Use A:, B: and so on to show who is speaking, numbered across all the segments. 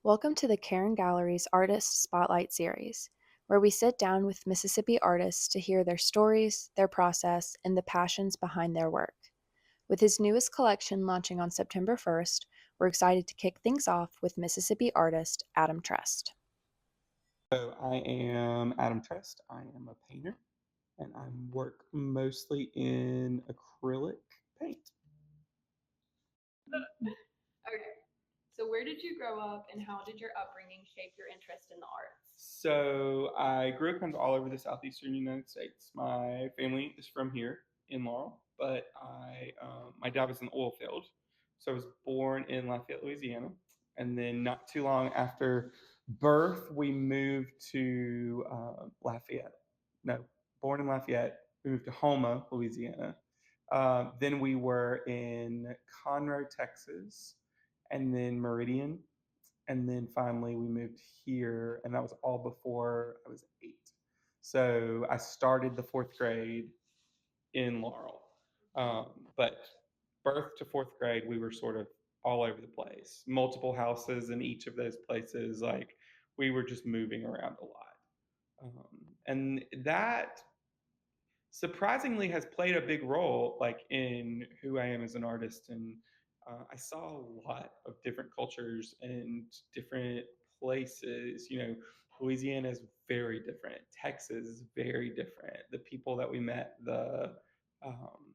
A: Welcome to the Cairn Gallery's Artist Spotlight Series, where we sit down with Mississippi artists to hear their stories, their process, and the passions behind their work. With his newest collection launching on September 1st, we're excited to kick things off with Mississippi artist Adam Trest.
B: So I am Adam Trest. I am a painter and I work mostly in acrylic paint.
A: Okay, so where did you grow up and how did your upbringing shape your interest in the arts?
B: So I grew up kind of all over the southeastern United States. My family is from here in Laurel, but my dad was in the oil field. So I was born in Lafayette, Louisiana. And then not too long after birth, we moved to Lafayette. No, born in Lafayette. We moved to Houma, Louisiana. Then we were in Conroe, Texas, and then Meridian, and then finally we moved here, and that was all before I was 8. So I started the fourth grade in Laurel, but birth to fourth grade, we were sort of all over the place, multiple houses in each of those places. Like we were just moving around a lot, and that surprisingly has played a big role like in who I am as an artist. And I saw a lot of different cultures and different places. Louisiana is very different. Texas is very different. The people that we met, the um,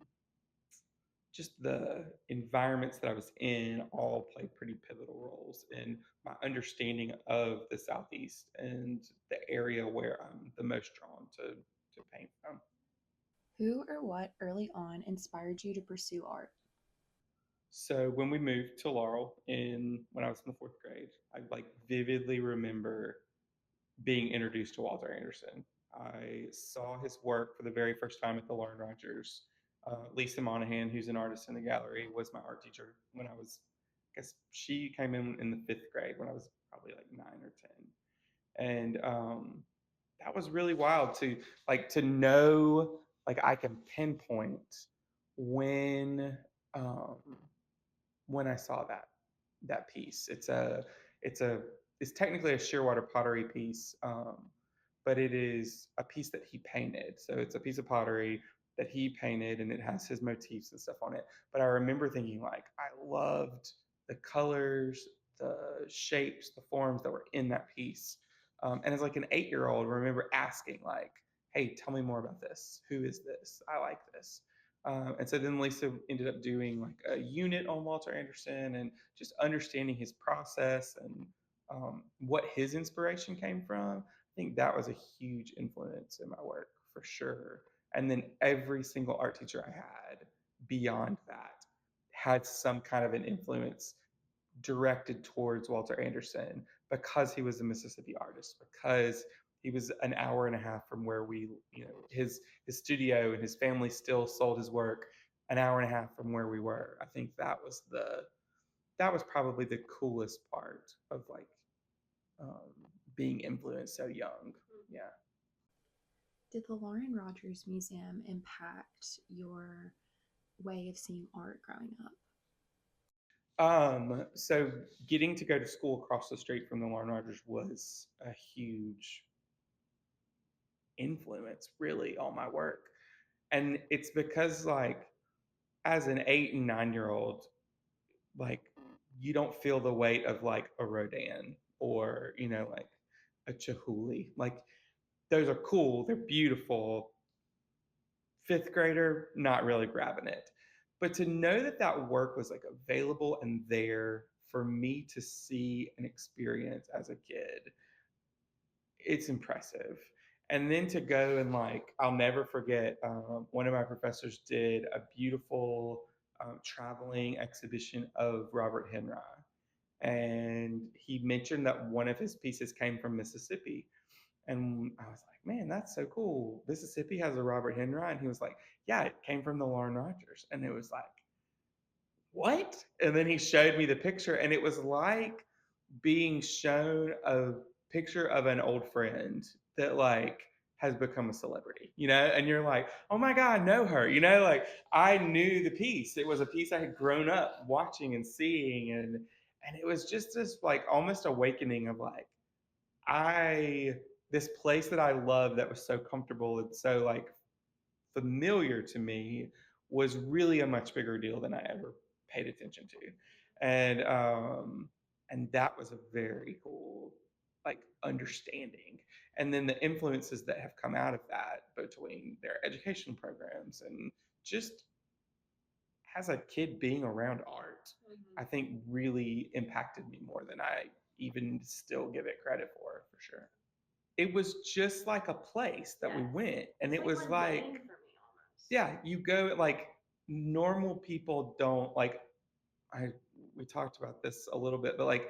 B: just the environments that I was in all played pretty pivotal roles in my understanding of the Southeast and the area where I'm the most drawn to paint from.
A: Who or what early on inspired you to pursue art?
B: So when we moved to Laurel in when I was in the fourth grade, I like vividly remember being introduced to Walter Anderson. I saw his work for the very first time at the Lauren Rogers. Lisa Monahan, who's an artist in the gallery, was my art teacher when I was, I guess she came in the fifth grade when I was probably like 9 or 10. And that was really wild to to know like I can pinpoint when um, when I saw that piece. It's a it's technically a shearwater pottery piece, but it is a piece that he painted. So it's a piece of pottery that he painted, and it has his motifs and stuff on it. But I remember thinking like I loved the colors, the shapes, the forms that were in that piece. And as like an 8-year-old, I remember asking like, "Hey, tell me more about this. Who is this? I like this." And so then Lisa ended up doing like a unit on Walter Anderson and just understanding his process and what his inspiration came from. I think that was a huge influence in my work for sure. And then every single art teacher I had beyond that had some kind of an influence directed towards Walter Anderson because he was a Mississippi artist, because he was an hour and a half from where his studio and his family still sold his work an hour and a half from where we were. I think that was probably the coolest part of um, being influenced so young. Yeah.
A: Did the Lauren Rogers Museum impact your way of seeing art growing up?
B: So getting to go to school across the street from the Lauren Rogers was a huge influence really on my work. And it's because like as an 8 and 9 year old, like you don't feel the weight of like a Rodin or, like a Chihuly. Like those are cool, they're beautiful. Fifth grader, not really grabbing it. But to know that that work was like available and there for me to see and experience as a kid, it's impressive. And then to go and like, I'll never forget, one of my professors did a beautiful traveling exhibition of Robert Henry. And he mentioned that one of his pieces came from Mississippi. And I was like, man, that's so cool. Mississippi has a Robert Henry. And he was like, yeah, it came from the Lauren Rogers. And it was like, what? And then he showed me the picture, and it was like being shown a picture of an old friend that like has become a celebrity, and you're like, oh my God, I know her, like I knew the piece. It was a piece I had grown up watching and seeing, And it was just this like almost awakening of like, I, this place that I love that was so comfortable and so like familiar to me was really a much bigger deal than I ever paid attention to. And that was a very cool like understanding. And then the influences that have come out of that between their education programs and just as a kid being around art, I think really impacted me more than I even still give it credit for sure. It was just like a place that we went, and it was like, yeah, you go like normal people don't like. I We talked about this a little bit, but like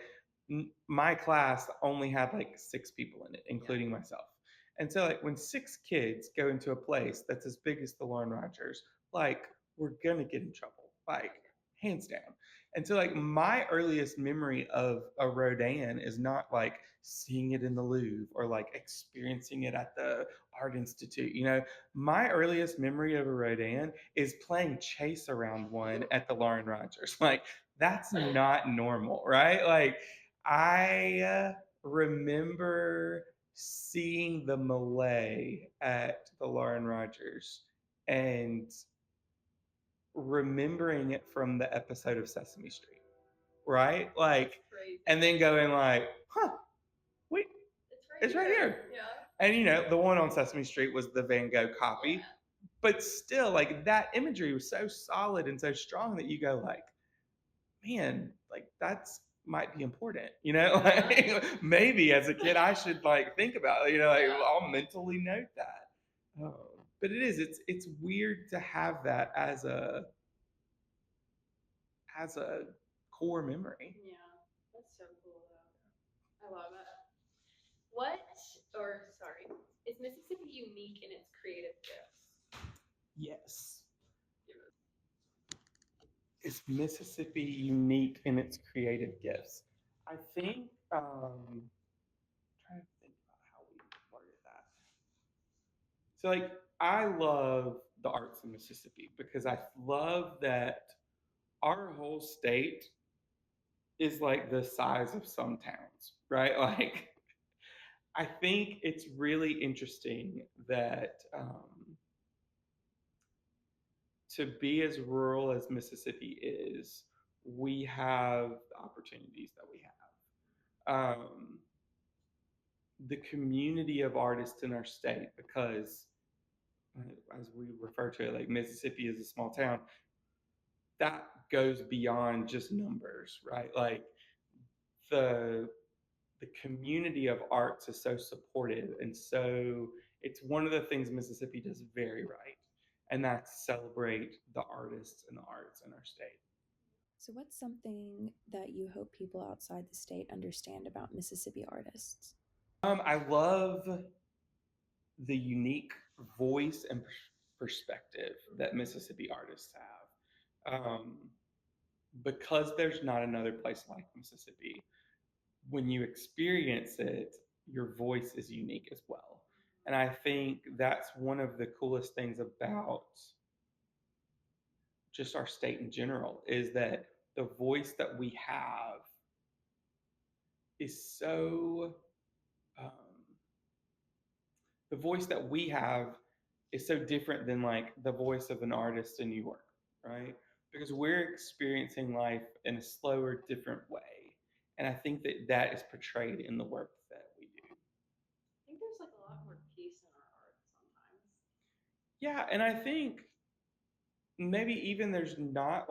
B: my class only had like 6 people in it, including myself. And so like when 6 kids go into a place that's as big as the Lauren Rogers, like we're gonna get in trouble, like hands down. And so like my earliest memory of a Rodin is not like seeing it in the Louvre or like experiencing it at the Art Institute. You know, my earliest memory of a Rodin is playing chase around one at the Lauren Rogers. Like that's not normal, right? Like I remember seeing the Malay at the Lauren Rogers and remembering it from the episode of Sesame Street, right? Like, and then going like, huh, wait, it's right here. Yeah. And you know, the one on Sesame Street was the Van Gogh copy, yeah. But still, like that imagery was so solid and so strong that you go like, man, like that's might be important, you know? Like maybe as a kid I should like think about it, you know, like I'll mentally note that. But it's weird to have that as a core memory.
A: Yeah, that's so cool though. I love it. What, or sorry, is Mississippi unique in its creative gifts?
B: Yes. Is Mississippi unique in its creative gifts? I think trying to think about how we worded that. So like I love the arts in Mississippi because I love that our whole state is like the size of some towns, right? Like I think it's really interesting that to be as rural as Mississippi is, we have the opportunities that we have. The community of artists in our state, because as we refer to it, like Mississippi is a small town, that goes beyond just numbers, right? Like the the community of arts is so supportive and so it's one of the things Mississippi does very right, and that's celebrate the artists and the arts in our state.
A: So, what's something that you hope people outside the state understand about Mississippi artists?
B: I love the unique voice and perspective that Mississippi artists have. Because there's not another place like Mississippi, when you experience it, your voice is unique as well. And I think that's one of the coolest things about just our state in general is that the voice that we have is so um, the voice that we have is so different than like the voice of an artist in New York, right? Because we're experiencing life in a slower, different way. And I think that that is portrayed in the work that we do.
A: I think there's like a lot more peace in our art sometimes.
B: Yeah, and I think maybe even there's not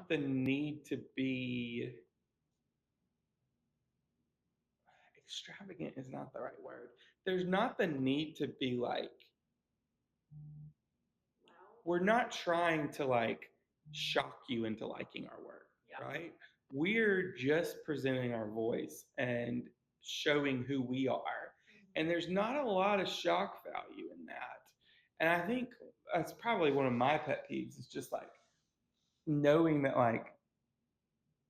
B: the need to be extravagant is not the right word. There's not the need to be like we're not trying to like shock you into liking our work, yeah. Right? We're just presenting our voice and showing who we are. And there's not a lot of shock value in that. And I think that's probably one of my pet peeves is just like knowing that like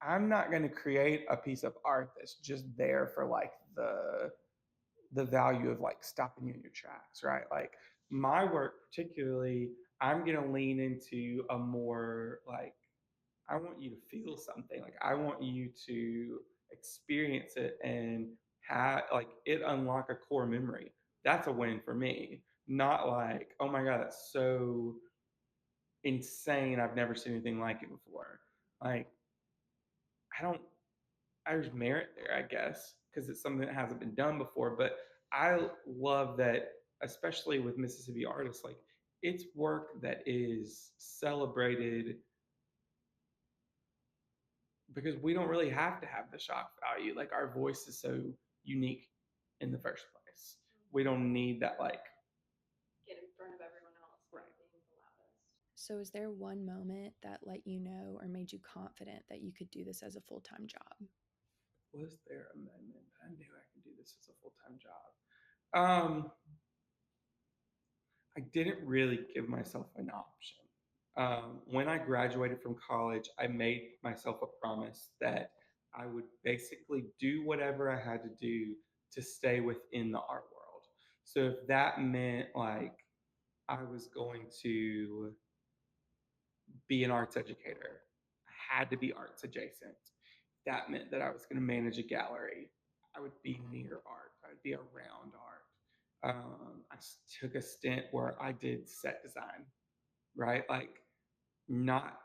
B: I'm not going to create a piece of art that's just there for like the value of like stopping you in your tracks, right? Like my work particularly, I'm going to lean into a more like I want you to feel something. Like I want you to experience it and have like it unlock a core memory. That's a win for me. Not like, oh my God, that's so insane. I've never seen anything like it before. Like, I don't, there's merit there, I guess, because it's something that hasn't been done before. But I love that, especially with Mississippi artists, like it's work that is celebrated because we don't really have to have the shock value. Like our voice is so unique in the first place. We don't need that, like,
A: Get in front of everyone else
B: right.
A: being the loudest. So, is there one moment that let you know or made you confident that you could do this as a full time job?
B: Was there a moment I knew I could do this as a full time job? I didn't really give myself an option. When I graduated from college, I made myself a promise that I would basically do whatever I had to do to stay within the art world. So if that meant like I was going to be an arts educator, I had to be arts adjacent. That meant that I was going to manage a gallery. I would be near art. I would be around art. I took a stint where I did set design, right? Like not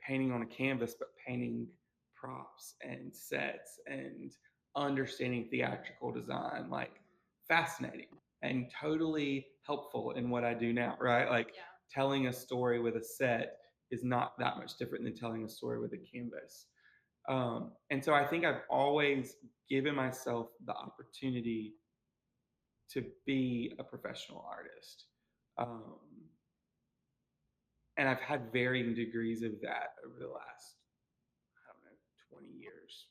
B: painting on a canvas, but painting props and sets and understanding theatrical design, like fascinating and totally helpful in what I do now, right? Like telling a story with a set is not that much different than telling a story with a canvas. And so I think I've always given myself the opportunity to be a professional artist. Um, and I've had varying degrees of that over the last, I don't know, 20 years.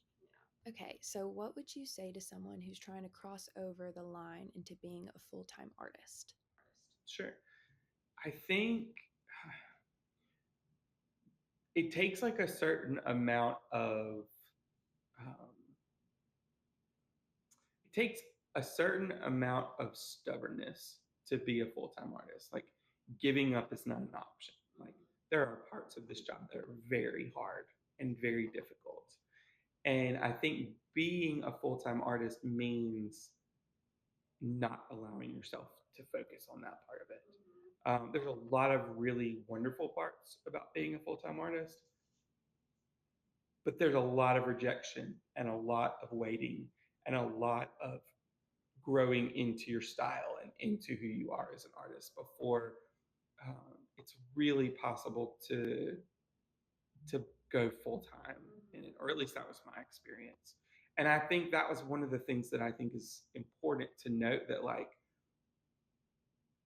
A: Okay, so what would you say to someone who's trying to cross over the line into being a full time artist?
B: Sure. I think it takes like a certain amount of, um, it takes a certain amount of stubbornness to be a full time artist. Like giving up is not an option. Like there are parts of this job that are very hard and very difficult. And I think being a full time artist means not allowing yourself to focus on that part of it. There's a lot of really wonderful parts about being a full time artist, but there's a lot of rejection and a lot of waiting and a lot of growing into your style and into who you are as an artist before it's really possible to go full time in it, or at least that was my experience. And I think that was one of the things that I think is important to note that like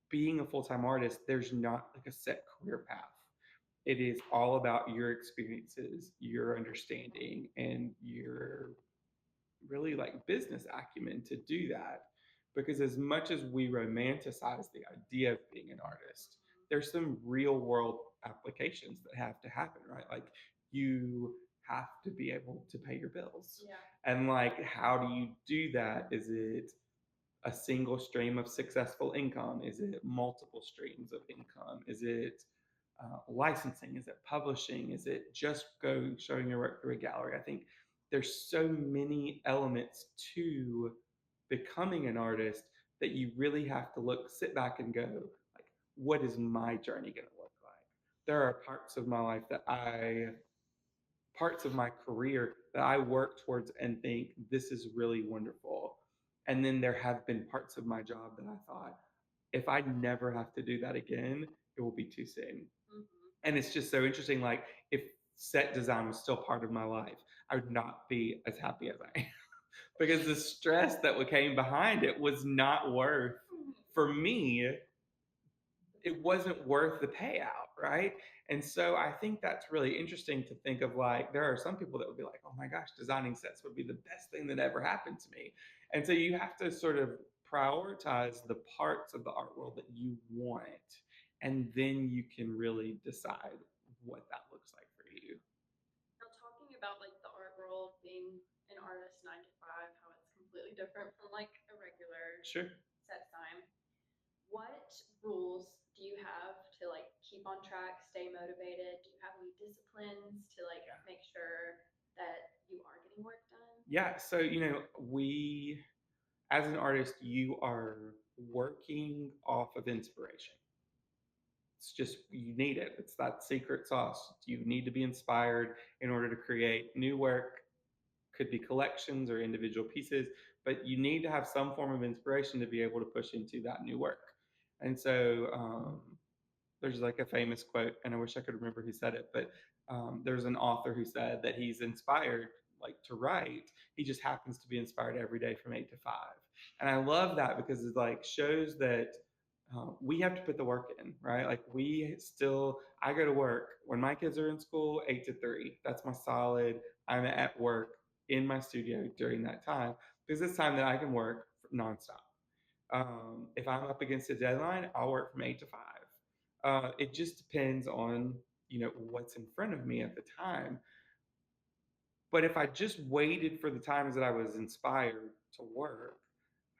B: being a full time artist, there's not like a set career path. It is all about your experiences, your understanding, and your really like business acumen to do that. Because as much as we romanticize the idea of being an artist, there's some real world applications that have to happen, right? Like you have to be able to pay your bills. Yeah. And like, how do you do that? Is it a single stream of successful income? Is it multiple streams of income? Is it licensing? Is it publishing? Is it just go showing your work through a gallery? I think there's so many elements to becoming an artist that you really have to sit back and go, like, what is my journey going to look like? There are parts of my career that I work towards and think this is really wonderful. And then there have been parts of my job that I thought, if I never have to do that again, it will be too soon. Mm-hmm. And it's just so interesting. Like, if set design was still part of my life, I would not be as happy as I am because the stress that came behind it was not worth, for me, it wasn't worth the payout, right? And so I think that's really interesting to think of. Like, there are some people that would be like, oh my gosh, designing sets would be the best thing that ever happened to me. And so you have to sort of prioritize the parts of the art world that you want, and then you can really decide what that looks like for you.
A: Now, talking about like the art world, being an artist 9 to 5, how it's completely different from like a regular
B: Sure.
A: set time. What rules do you have to like keep on track, stay motivated? Do you have any disciplines to like
B: Yeah.
A: make sure that you are getting work done?
B: Yeah. So, we, as an artist, you are working off of inspiration. It's just, you need it. It's that secret sauce. You need to be inspired in order to create new work. Could be collections or individual pieces, but you need to have some form of inspiration to be able to push into that new work. And so, there's like a famous quote, and I wish I could remember who said it, but there's an author who said that he's inspired like to write. He just happens to be inspired every day from 8 to 5, and I love that because it like shows that we have to put the work in, right? Like we still, I go to work when my kids are in school, 8 to 3. That's my solid. I'm at work in my studio during that time because it's time that I can work nonstop. If I'm up against a deadline, I'll work from 8 to 5. It just depends on what's in front of me at the time. But if I just waited for the times that I was inspired to work,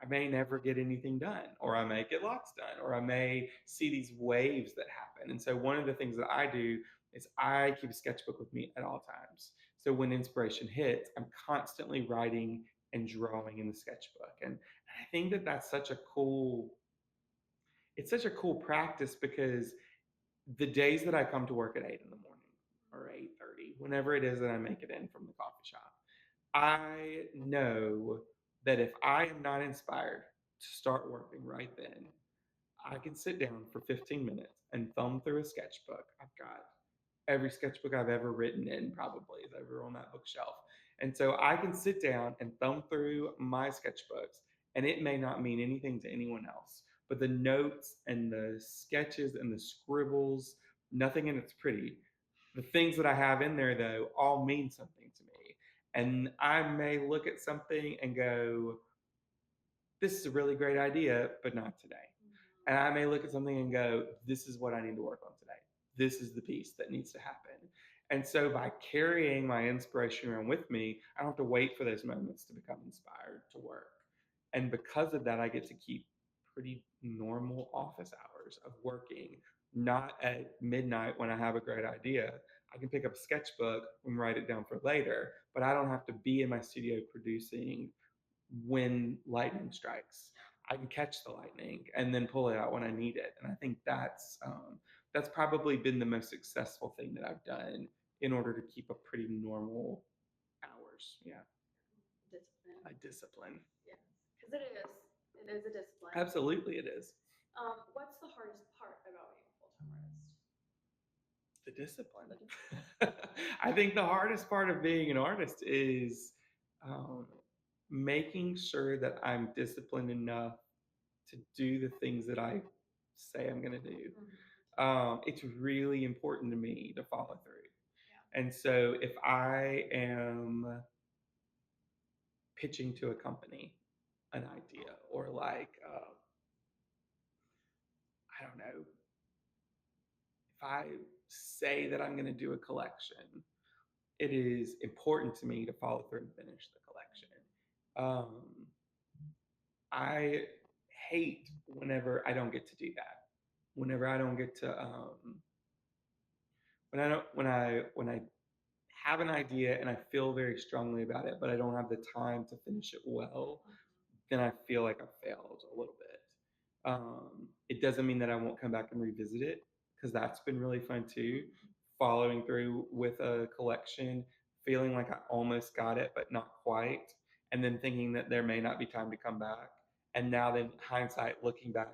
B: I may never get anything done, or I may get lots done, or I may see these waves that happen. And so, one of the things that I do is I keep a sketchbook with me at all times. So, when inspiration hits, I'm constantly writing and drawing in the sketchbook. And I think that that's such a cool, it's such a cool practice because the days that I come to work at 8 in the morning or 8:30, whenever it is that I make it in from the coffee shop, I know that if I am not inspired to start working right then, I can sit down for 15 minutes and thumb through a sketchbook. I've got every sketchbook I've ever written in probably is over on that bookshelf. And so I can sit down and thumb through my sketchbooks, and it may not mean anything to anyone else, but the notes and the sketches and the scribbles, nothing in it's pretty. The things that I have in there, though, all mean something to me. And I may look at something and go, this is a really great idea, but not today. And I may look at something and go, this is what I need to work on today. This is the piece that needs to happen. And so by carrying my inspiration around with me, I don't have to wait for those moments to become inspired to work. And because of that, I get to keep pretty normal office hours of working, not at midnight when I have a great idea. I can pick up a sketchbook and write it down for later, but I don't have to be in my studio producing when lightning strikes. I can catch the lightning and then pull it out when I need it. And I think that's probably been the most successful thing that I've done in order to keep a pretty normal hours. Yeah,
A: Discipline.
B: a discipline.
A: Yes, because it is. It is a discipline.
B: Absolutely, it is.
A: What's the hardest part about being a full-time artist?
B: The discipline. I think the hardest part of being an artist is um, making sure that I'm disciplined enough to do the things that I say I'm going to do. It's really important to me to follow through. Yeah. And so if I am pitching to a company an idea or like, I don't know, if I say that I'm going to do a collection, it is important to me to follow through and finish the collection. Um, I hate whenever I don't get to do that. Whenever I don't get to when I have an idea and I feel very strongly about it, but I don't have the time to finish it well, then I feel like I failed a little bit. It doesn't mean that I won't come back and revisit it because that's been really fun too. Following through with a collection, feeling like I almost got it, but not quite, and then thinking that there may not be time to come back. And now, then, hindsight, looking back,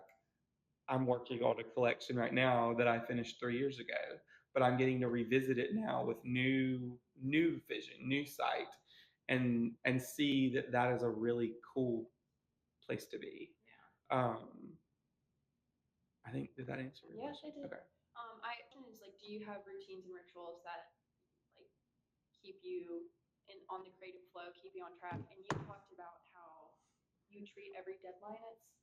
B: I'm working on a collection right now that I finished 3 years ago, but I'm getting to revisit it now with new vision, new sight, and see that that is a really cool place to be. Yeah. I think, did that answer your
A: Yes,
B: question?
A: it did. Okay. I is like, do you have routines and rituals that like keep you on the creative flow, keep you on track? And you talked about how you treat every deadline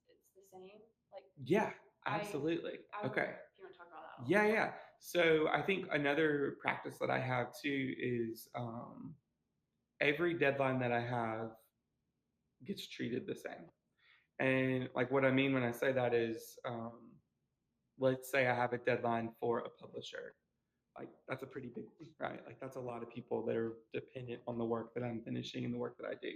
A: it's the same. Like
B: yeah, absolutely. Okay.
A: If you want to talk about that.
B: Yeah, yeah. So I think another practice that I have too is every deadline that I have gets treated the same. And like what I mean when I say that is let's say I have a deadline for a publisher. Like that's a pretty big thing, right? Like that's a lot of people that are dependent on the work that I'm finishing and the work that I do.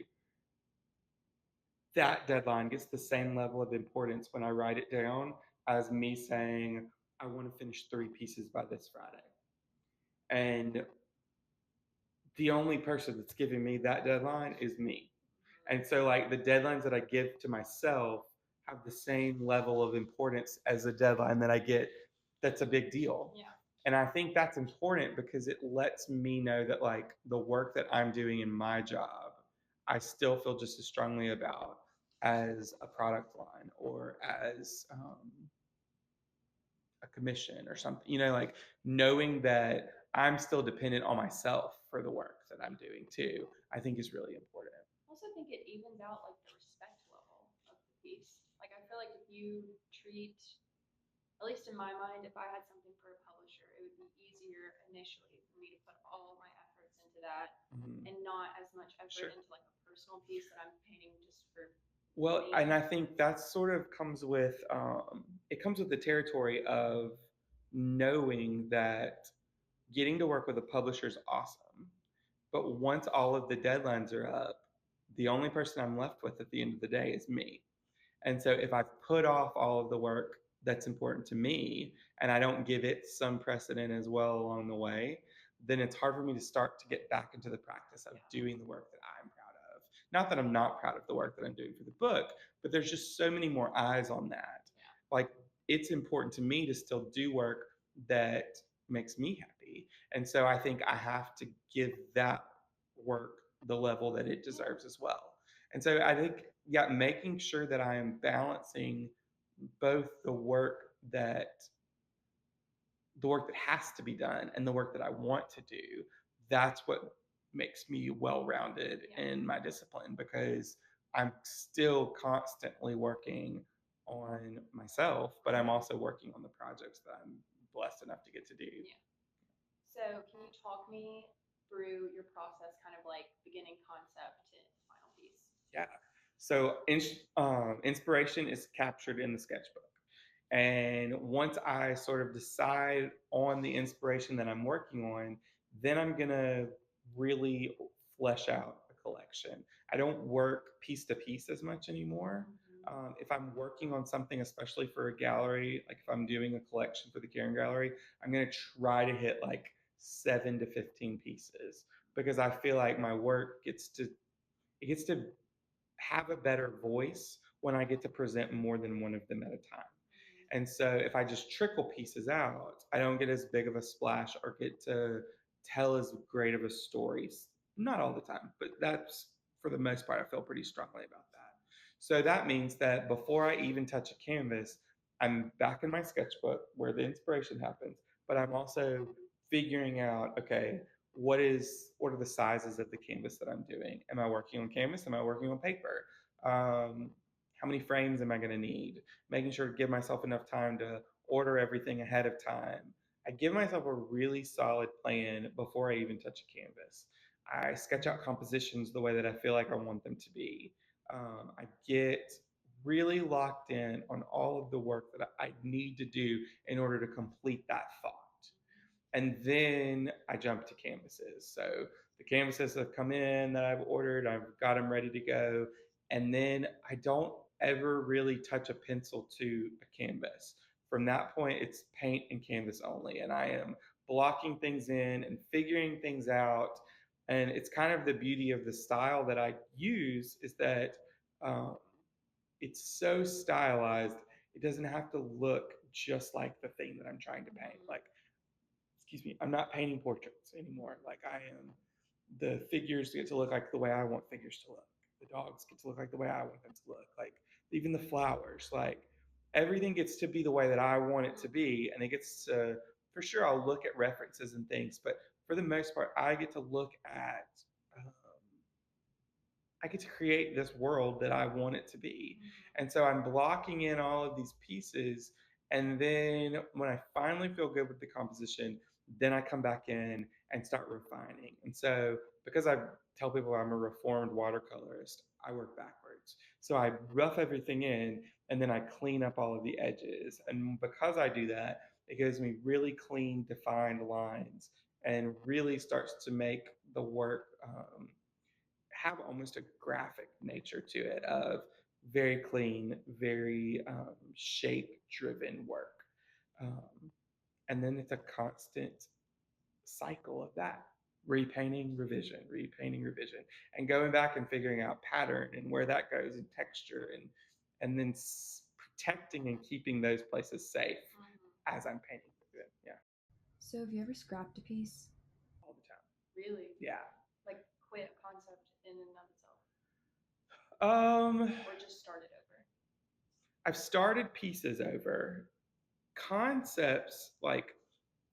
B: That deadline gets the same level of importance when I write it down as me saying, I want to finish 3 pieces by this Friday. And the only person that's giving me that deadline is me. And so, like, the deadlines that I give to myself have the same level of importance as a deadline that I get that's a big deal. Yeah. And I think that's important because it lets me know that, like, the work that I'm doing in my job, I still feel just as strongly about as a product line or as a commission or something, like knowing that I'm still dependent on myself for the work that I'm doing too, I think is really important.
A: I also think it evens out like the respect level of the piece. Like I feel like if you treat, at least in my mind, if I had something for a publisher, it would be easier initially for me to put all my efforts into that and not as much effort
B: Sure.
A: into like a personal piece that I'm painting just for
B: Well,
A: me.
B: and I think that sort of comes with it comes with the territory of knowing that getting to work with a publisher is awesome, but once all of the deadlines are up, the only person I'm left with at the end of the day is me. And so if I've put off all of the work that's important to me and I don't give it some precedent as well along the way, then it's hard for me to start to get back into the practice of doing the work that I'm proud of. Not that I'm not proud of the work that I'm doing for the book, but there's just so many more eyes on that. Like it's important to me to still do work that makes me happy. And so I think I have to give that work the level that it deserves as well. And so I think, yeah, making sure that I am balancing both that the work that has to be done and the work that I want to do, that's what makes me well rounded in my discipline because I'm still constantly working on myself, but I'm also working on the projects that I'm blessed enough to get to do. Yeah.
A: So, can you talk me through your process, kind of like beginning concept to final piece?
B: Yeah. So inspiration is captured in the sketchbook. And once I sort of decide on the inspiration that I'm working on, then I'm going to really flesh out a collection. I don't work piece to piece as much anymore. If I'm working on something, especially for a gallery, like if I'm doing a collection for the Karen Gallery, I'm going to try to hit like 7 to 15 pieces because I feel like my work gets to have a better voice when I get to present more than one of them at a time. And so if I just trickle pieces out, I don't get as big of a splash or get to tell as great of a story. Not all the time, but that's for the most part, I feel pretty strongly about that. So that means that before I even touch a canvas, I'm back in my sketchbook where the inspiration happens, but I'm also figuring out, okay, what are the sizes of the canvas that I'm doing? Am I working on canvas? Am I working on paper? How many frames am I going to need? Making sure to give myself enough time to order everything ahead of time. I give myself a really solid plan before I even touch a canvas. I sketch out compositions the way that I feel like I want them to be. I get really locked in on all of the work that I need to do in order to complete that thought. And then I jump to canvases. So the canvases have come in that I've ordered, I've got them ready to go. And then I don't ever really touch a pencil to a canvas. From that point, it's paint and canvas only. And I am blocking things in and figuring things out. And it's kind of the beauty of the style that I use is that um, it's so stylized, it doesn't have to look just like the thing that I'm trying to paint. Like excuse me, I'm not painting portraits anymore. Like I am, the figures get to look like the way I want figures to look. The dogs get to look like the way I want them to look. Like even the flowers, like everything gets to be the way that I want it to be. And it gets to, for sure, I'll look at references and things, but for the most part, I get to look at I get to create this world that I want it to be. And so I'm blocking in all of these pieces. And then when I finally feel good with the composition, then I come back in and start refining. And so because I tell people I'm a reformed watercolorist, I work backwards. So I rough everything in and then I clean up all of the edges. And because I do that, it gives me really clean, defined lines and really starts to make the work have almost a graphic nature to it of very clean, very shape driven work. Um, and then it's a constant cycle of that repainting, revision, and going back and figuring out pattern and where that goes and texture and then protecting and keeping those places safe as I'm painting them. Yeah,
A: So, have you ever scrapped a piece?
B: all the time.
A: Really?
B: Yeah.
A: Like, quit a concept in and of itself?
B: Um,
A: Or just started over?
B: I've started pieces over. Concepts like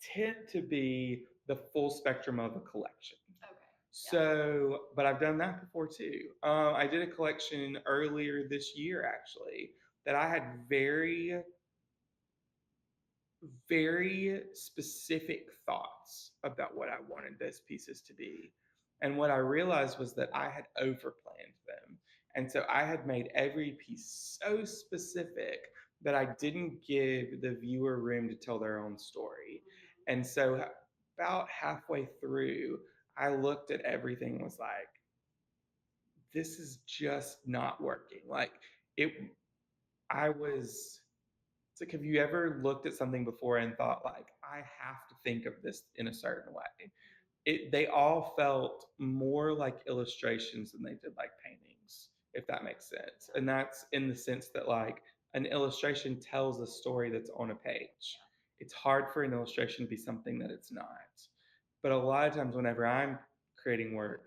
B: tend to be the full spectrum of a collection.
A: Okay.
B: So, but I've done that before too. I did a collection earlier this year actually that I had very specific thoughts about what I wanted those pieces to be. And what I realized was that I had overplanned them. And so I had made every piece so specific that I didn't give the viewer room to tell their own story. And so about halfway through, I looked at everything and was like, this is just not working. Like it I was it's like, have you ever looked at something before and thought like, I have to think of this in a certain way? They all felt more like illustrations than they did like paintings, if that makes sense. And that's in the sense that like an illustration tells a story that's on a page. It's hard for an illustration to be something that it's not. But a lot of times whenever I'm creating work,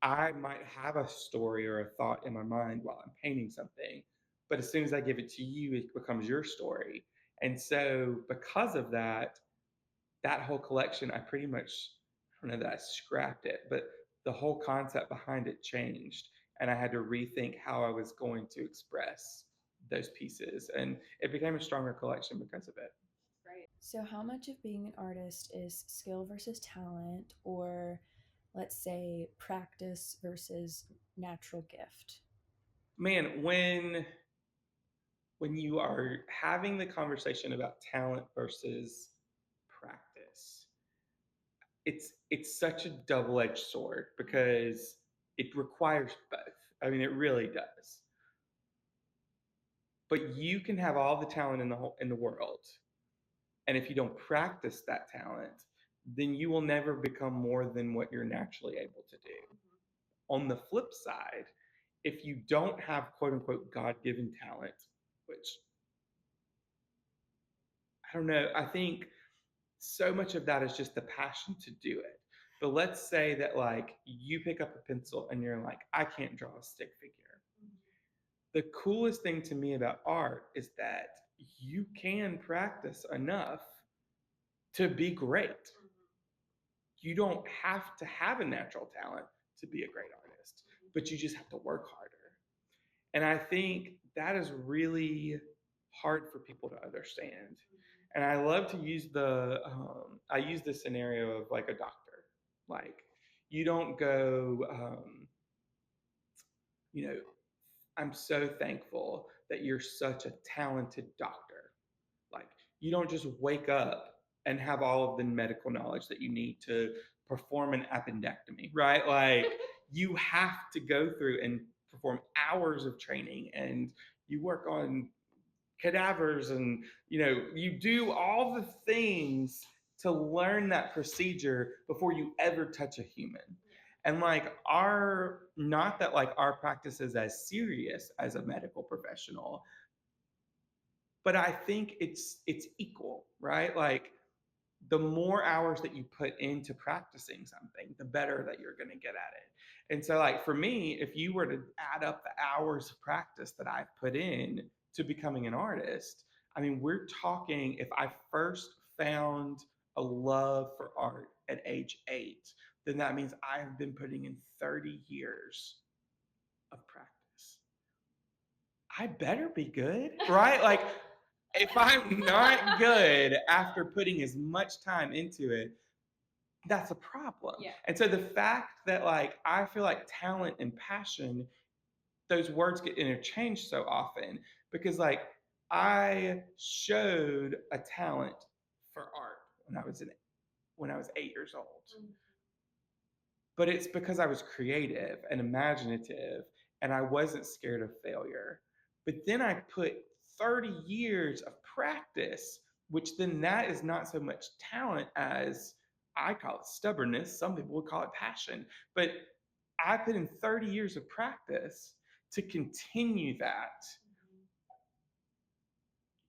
B: I might have a story or a thought in my mind while I'm painting something, but as soon as I give it to you, it becomes your story. And so, because of that, that whole collection, I pretty much, I don't know that I scrapped it, but the whole concept behind it changed. And I had to rethink how I was going to express those pieces. And it became a stronger collection because of it.
A: So, how much of being an artist is skill versus talent, or let's say practice versus natural gift?
B: Man, when you are having the conversation about talent versus practice, it's such a double-edged sword because it requires both. I mean, it really does. But you can have all the talent in the world, and if you don't practice that talent, then you will never become more than what you're naturally able to do. On the flip side, if you don't have quote unquote God-given talent, which I don't know, I think so much of that is just the passion to do it. But let's say that like you pick up a pencil and you're like, I can't draw a stick figure. The coolest thing to me about art is that you can practice enough to be great. You don't have to have a natural talent to be a great artist, but you just have to work harder. And I think that is really hard for people to understand. And I love to use I use the scenario of like a doctor. Like, you don't go, you know, I'm so thankful that you're such a talented doctor. Like, you don't just wake up and have all of the medical knowledge that you need to perform an appendectomy, right? Like, you have to go through and perform hours of training and you work on cadavers and you do all the things to learn that procedure before you ever touch a human. And like our not that like our practice is as serious as a medical professional, but I think it's equal, right? Like, the more hours that you put into practicing something, the better that you're going to get at it. And so, like, for me, if you were to add up the hours of practice that I've put in to becoming an artist, I mean, we're talking if I first found a love for art at age 8, then that means I have been putting in 30 years of practice. I better be good, right? Like, if I'm not good after putting as much time into it, that's a problem.
A: Yeah.
B: And so the fact that like I feel like talent and passion, those words get interchanged so often because like I showed a talent for art when I was 8 years old. But it's because I was creative and imaginative and I wasn't scared of failure. But then I put 30 years of practice, which then that is not so much talent as I call it stubbornness. Some people would call it passion. But I put in 30 years of practice to continue that.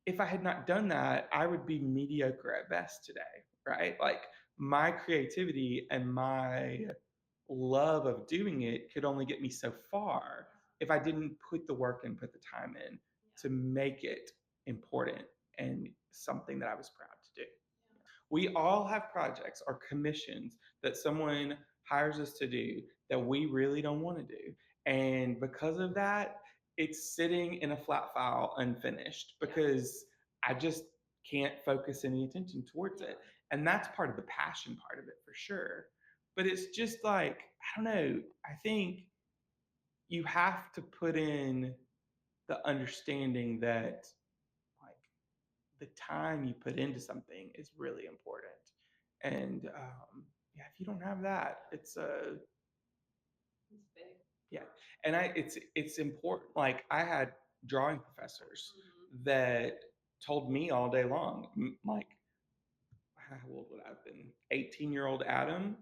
B: If I had not done that, I would be mediocre at best today, right? Like my creativity and my love of doing it could only get me so far if I didn't put the work and put the time in to make it important and something that I was proud to do. We all have projects or commissions that someone hires us to do that we really don't want to do. And because of that, it's sitting in a flat file unfinished because I just can't focus any attention towards it. And that's part of the passion part of it for sure. But it's just like, I don't know, I think you have to put in the understanding that like the time you put into something is really important. And yeah, if you don't have that, it's big. Yeah, and it's important. Like I had drawing professors that told me all day long, like how old would I have been? 18-year-old Adam,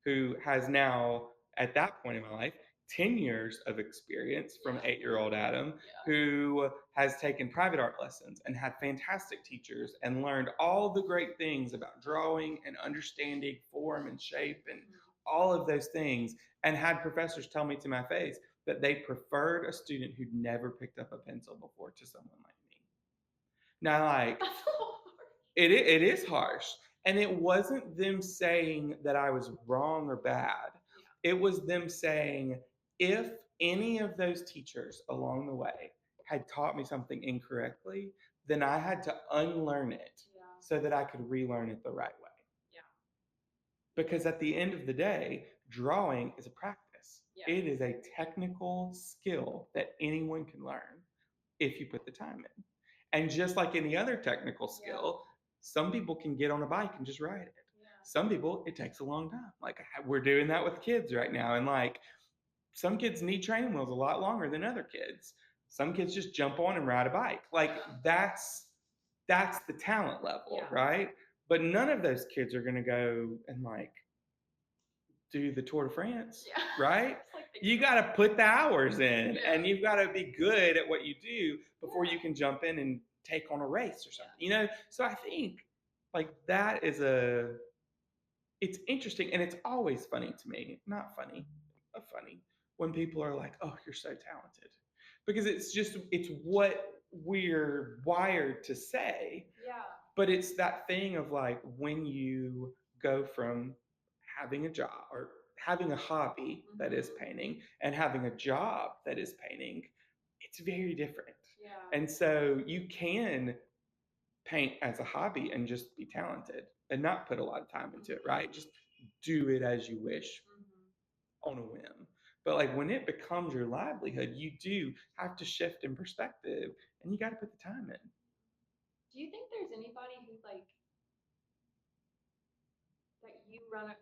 B: who has now, at that point in my life, 10 years of experience from 8-year-old Adam, who has taken private art lessons and had fantastic teachers and learned all the great things about drawing and understanding form and shape and all of those things, and had professors tell me to my face that they preferred a student who'd never picked up a pencil before to someone like me. Now, like, it is harsh. And it wasn't them saying that I was wrong or bad. It was them saying, if any of those teachers along the way had taught me something incorrectly, then I had to unlearn it so that I could relearn it the right way. Because at the end of the day, drawing is a practice. It is a technical skill that anyone can learn if you put the time in. And just like any other technical skill, some people can get on a bike and just ride it. Some people, it takes a long time. Like we're doing that with kids right now. And like some kids need training wheels a lot longer than other kids. Some kids just jump on and ride a bike. Like that's the talent level, right? But none of those kids are going to go and like do the Tour de France, right? Like you got to put the hours in and you've got to be good at what you do before you can jump in and take on a race or something, you know? So I think like that is it's interesting and it's always funny to me, not funny, but funny when people are like, oh, you're so talented. Because it's what we're wired to say. But it's that thing of like when you go from having a job or having a hobby that is painting and having a job that is painting, it's very different. And so you can paint as a hobby and just be talented and not put a lot of time into it, right? Just do it as you wish on a whim. But like when it becomes your livelihood, you do have to shift in perspective and you got to put the time in.
A: Do you think there's anybody who like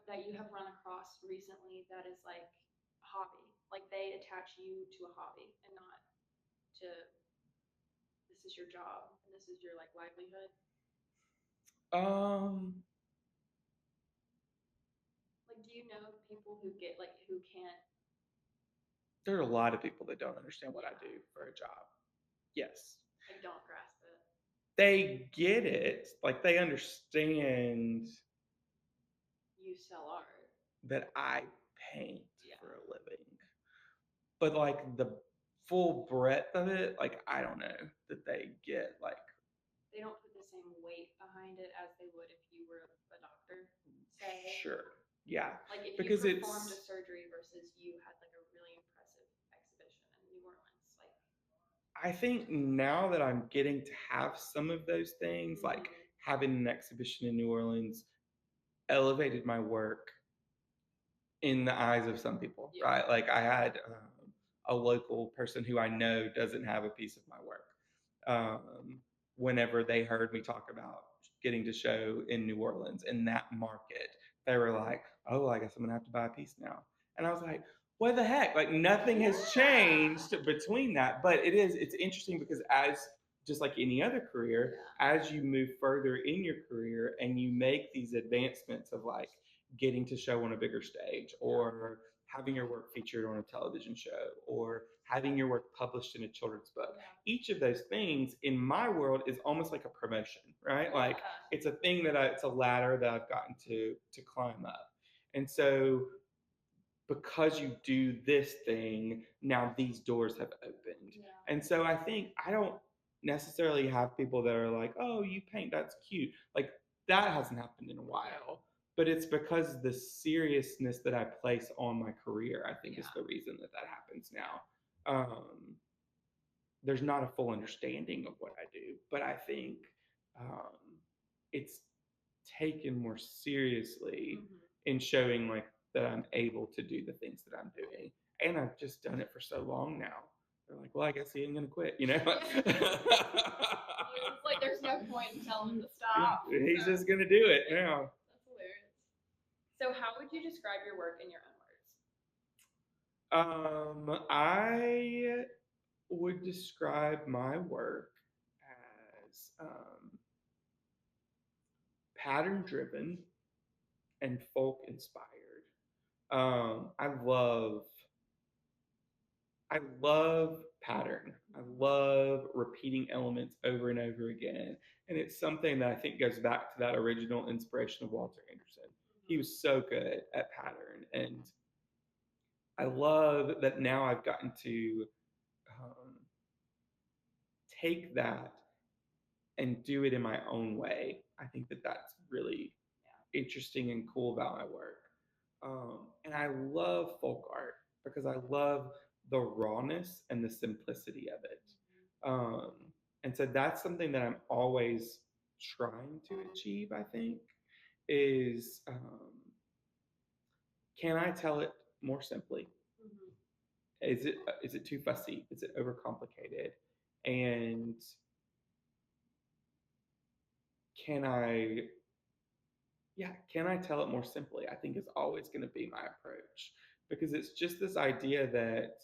A: that you have run across recently that is like a hobby? Like they attach you to a hobby and not to this is your job and this is your like livelihood?
B: Um,
A: Like, do you know people who get like who can't?
B: there are a lot of people that don't understand what I do for a job. Yes.
A: I don't grasp it.
B: They get it. Like they understand
A: you sell art.
B: that I paint for a living. But like the full breadth of it, like I don't know that they get like
A: they don't put the same weight behind it as they would if you were a doctor, say.
B: Sure. Yeah.
A: Like if
B: because
A: you performed a surgery versus you had like a really impressive exhibition in New Orleans. Like
B: I think now that I'm getting to have some of those things, like having an exhibition in New Orleans elevated my work in the eyes of some people, right? Like I had a local person who I know doesn't have a piece of my work. Um, Whenever they heard me talk about getting to show in New Orleans in that market, they were like, "Oh, I guess I'm gonna have to buy a piece now." And I was like, "What the heck?" Like nothing has changed between that, but it's interesting because as just like any other career, as you move further in your career and you make these advancements of like getting to show on a bigger stage or having your work featured on a television show or having your work published in a children's book, each of those things in my world is almost like a promotion, right? Like it's a thing it's a ladder that I've gotten to climb up. And so because you do this thing, now these doors have opened. Yeah. And so I think I don't necessarily have people that are like, oh, you paint, that's cute. Like that hasn't happened in a while. But it's because the seriousness that I place on my career, I think, is the reason that that happens now. There's not a full understanding of what I do, but I think um, it's taken more seriously in showing like that I'm able to do the things that I'm doing, and I've just done it for so long now. They're like, well, I guess he ain't gonna quit, you know?
A: It's like there's no point in telling him to stop.
B: He's just gonna do it now.
A: That's hilarious. So, how would you describe your work in your own words?
B: I would describe my work as pattern driven and folk inspired. Um, I love I love pattern. I love repeating elements over and over again. And it's something that I think goes back to that original inspiration of Walter Anderson. He was so good at pattern. And I love that now I've gotten to um, take that and do it in my own way. I think that that's really interesting and cool about my work. And I love folk art because I love the rawness and the simplicity of it. Um, and so that's something that I'm always trying to achieve, I think, is can I tell it more simply? Is it too fussy? Is it overcomplicated? And can I can I tell it more simply? I think is always going to be my approach because it's just this idea that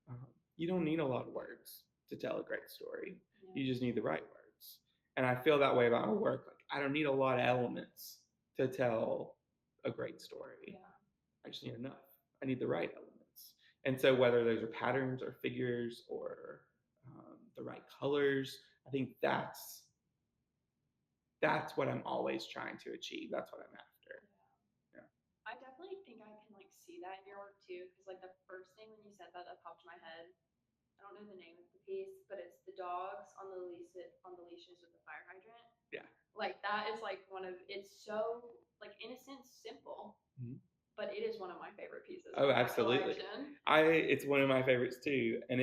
B: um, you don't need a lot of words to tell a great story. Yeah. You just need the right words. And I feel that way about my work. Like I don't need a lot of elements to tell a great story. Yeah. I just need enough. I need the right elements. And so whether those are patterns or figures or the right colors, I think that's what I'm always trying to achieve. That's what I'm after. Yeah.
A: I definitely think I can like see that in your work too, because like the first thing when you said that, that popped in my head. I don't know the name of the piece, but it's the dogs on the leashes with the fire hydrant.
B: Yeah.
A: Like that is like it's so like in a sense simple, but it is one of my favorite pieces.
B: Oh, absolutely. It's one of my favorites too, and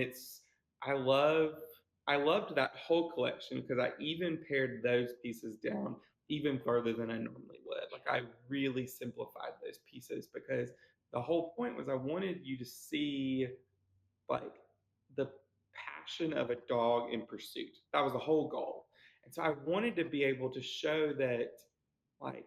B: I loved that whole collection because I even pared those pieces down even further than I normally would. Like I really simplified those pieces because the whole point was I wanted you to see like the passion of a dog in pursuit. That was the whole goal. And so I wanted to be able to show that like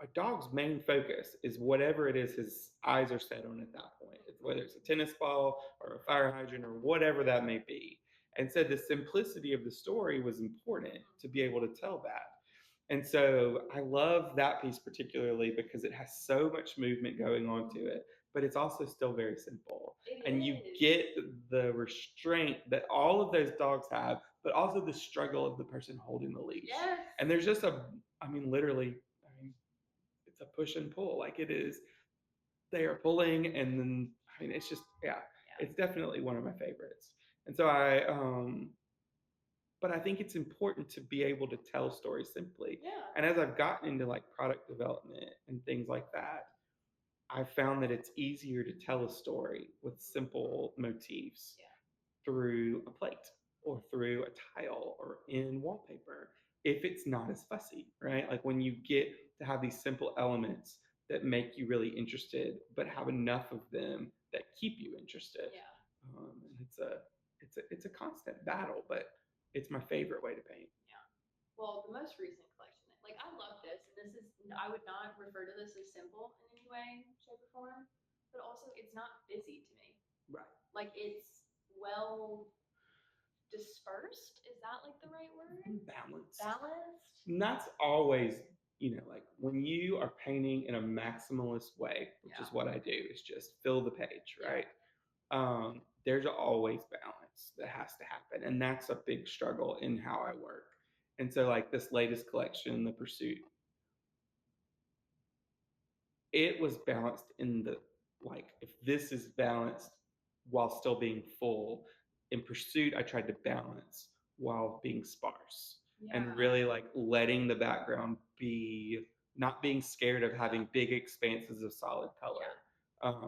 B: a dog's main focus is whatever it is his eyes are set on at that point, whether it's a tennis ball or a fire hydrant or whatever that may be. And so the simplicity of the story was important to be able to tell that. And so I love that piece particularly because it has so much movement going on to it, but it's also still very simple. And you get the restraint that all of those dogs have, but also the struggle of the person holding the leash. Yes. And there's just literally, it's a push and pull. Like it is, they are pulling, and then it's just it's definitely one of my favorites. And so but I think it's important to be able to tell stories simply. Yeah. And as I've gotten into like product development and things like that, I've found that it's easier to tell a story with simple motifs through a plate or through a tile or in wallpaper if it's not as fussy, right? Like when you get to have these simple elements that make you really interested, but have enough of them that keep you interested.
A: Yeah.
B: And it's a constant battle, but it's my favorite way to paint.
A: Yeah. Well, the most recent collection, like I love this, and this is I would not refer to this as simple in any way, shape, or form, but also it's not busy to me.
B: Right.
A: Like it's well dispersed. Is that like the right word?
B: Balanced.
A: Balanced.
B: And that's always, like when you are painting in a maximalist way, which is what I do, is just fill the page, right? There's always balance that has to happen. And that's a big struggle in how I work. And so, like this latest collection, The Pursuit, it was balanced in the, like, if this is balanced while still being full, in Pursuit, I tried to balance while being sparse and really like letting the background be, not being scared of having big expanses of solid color.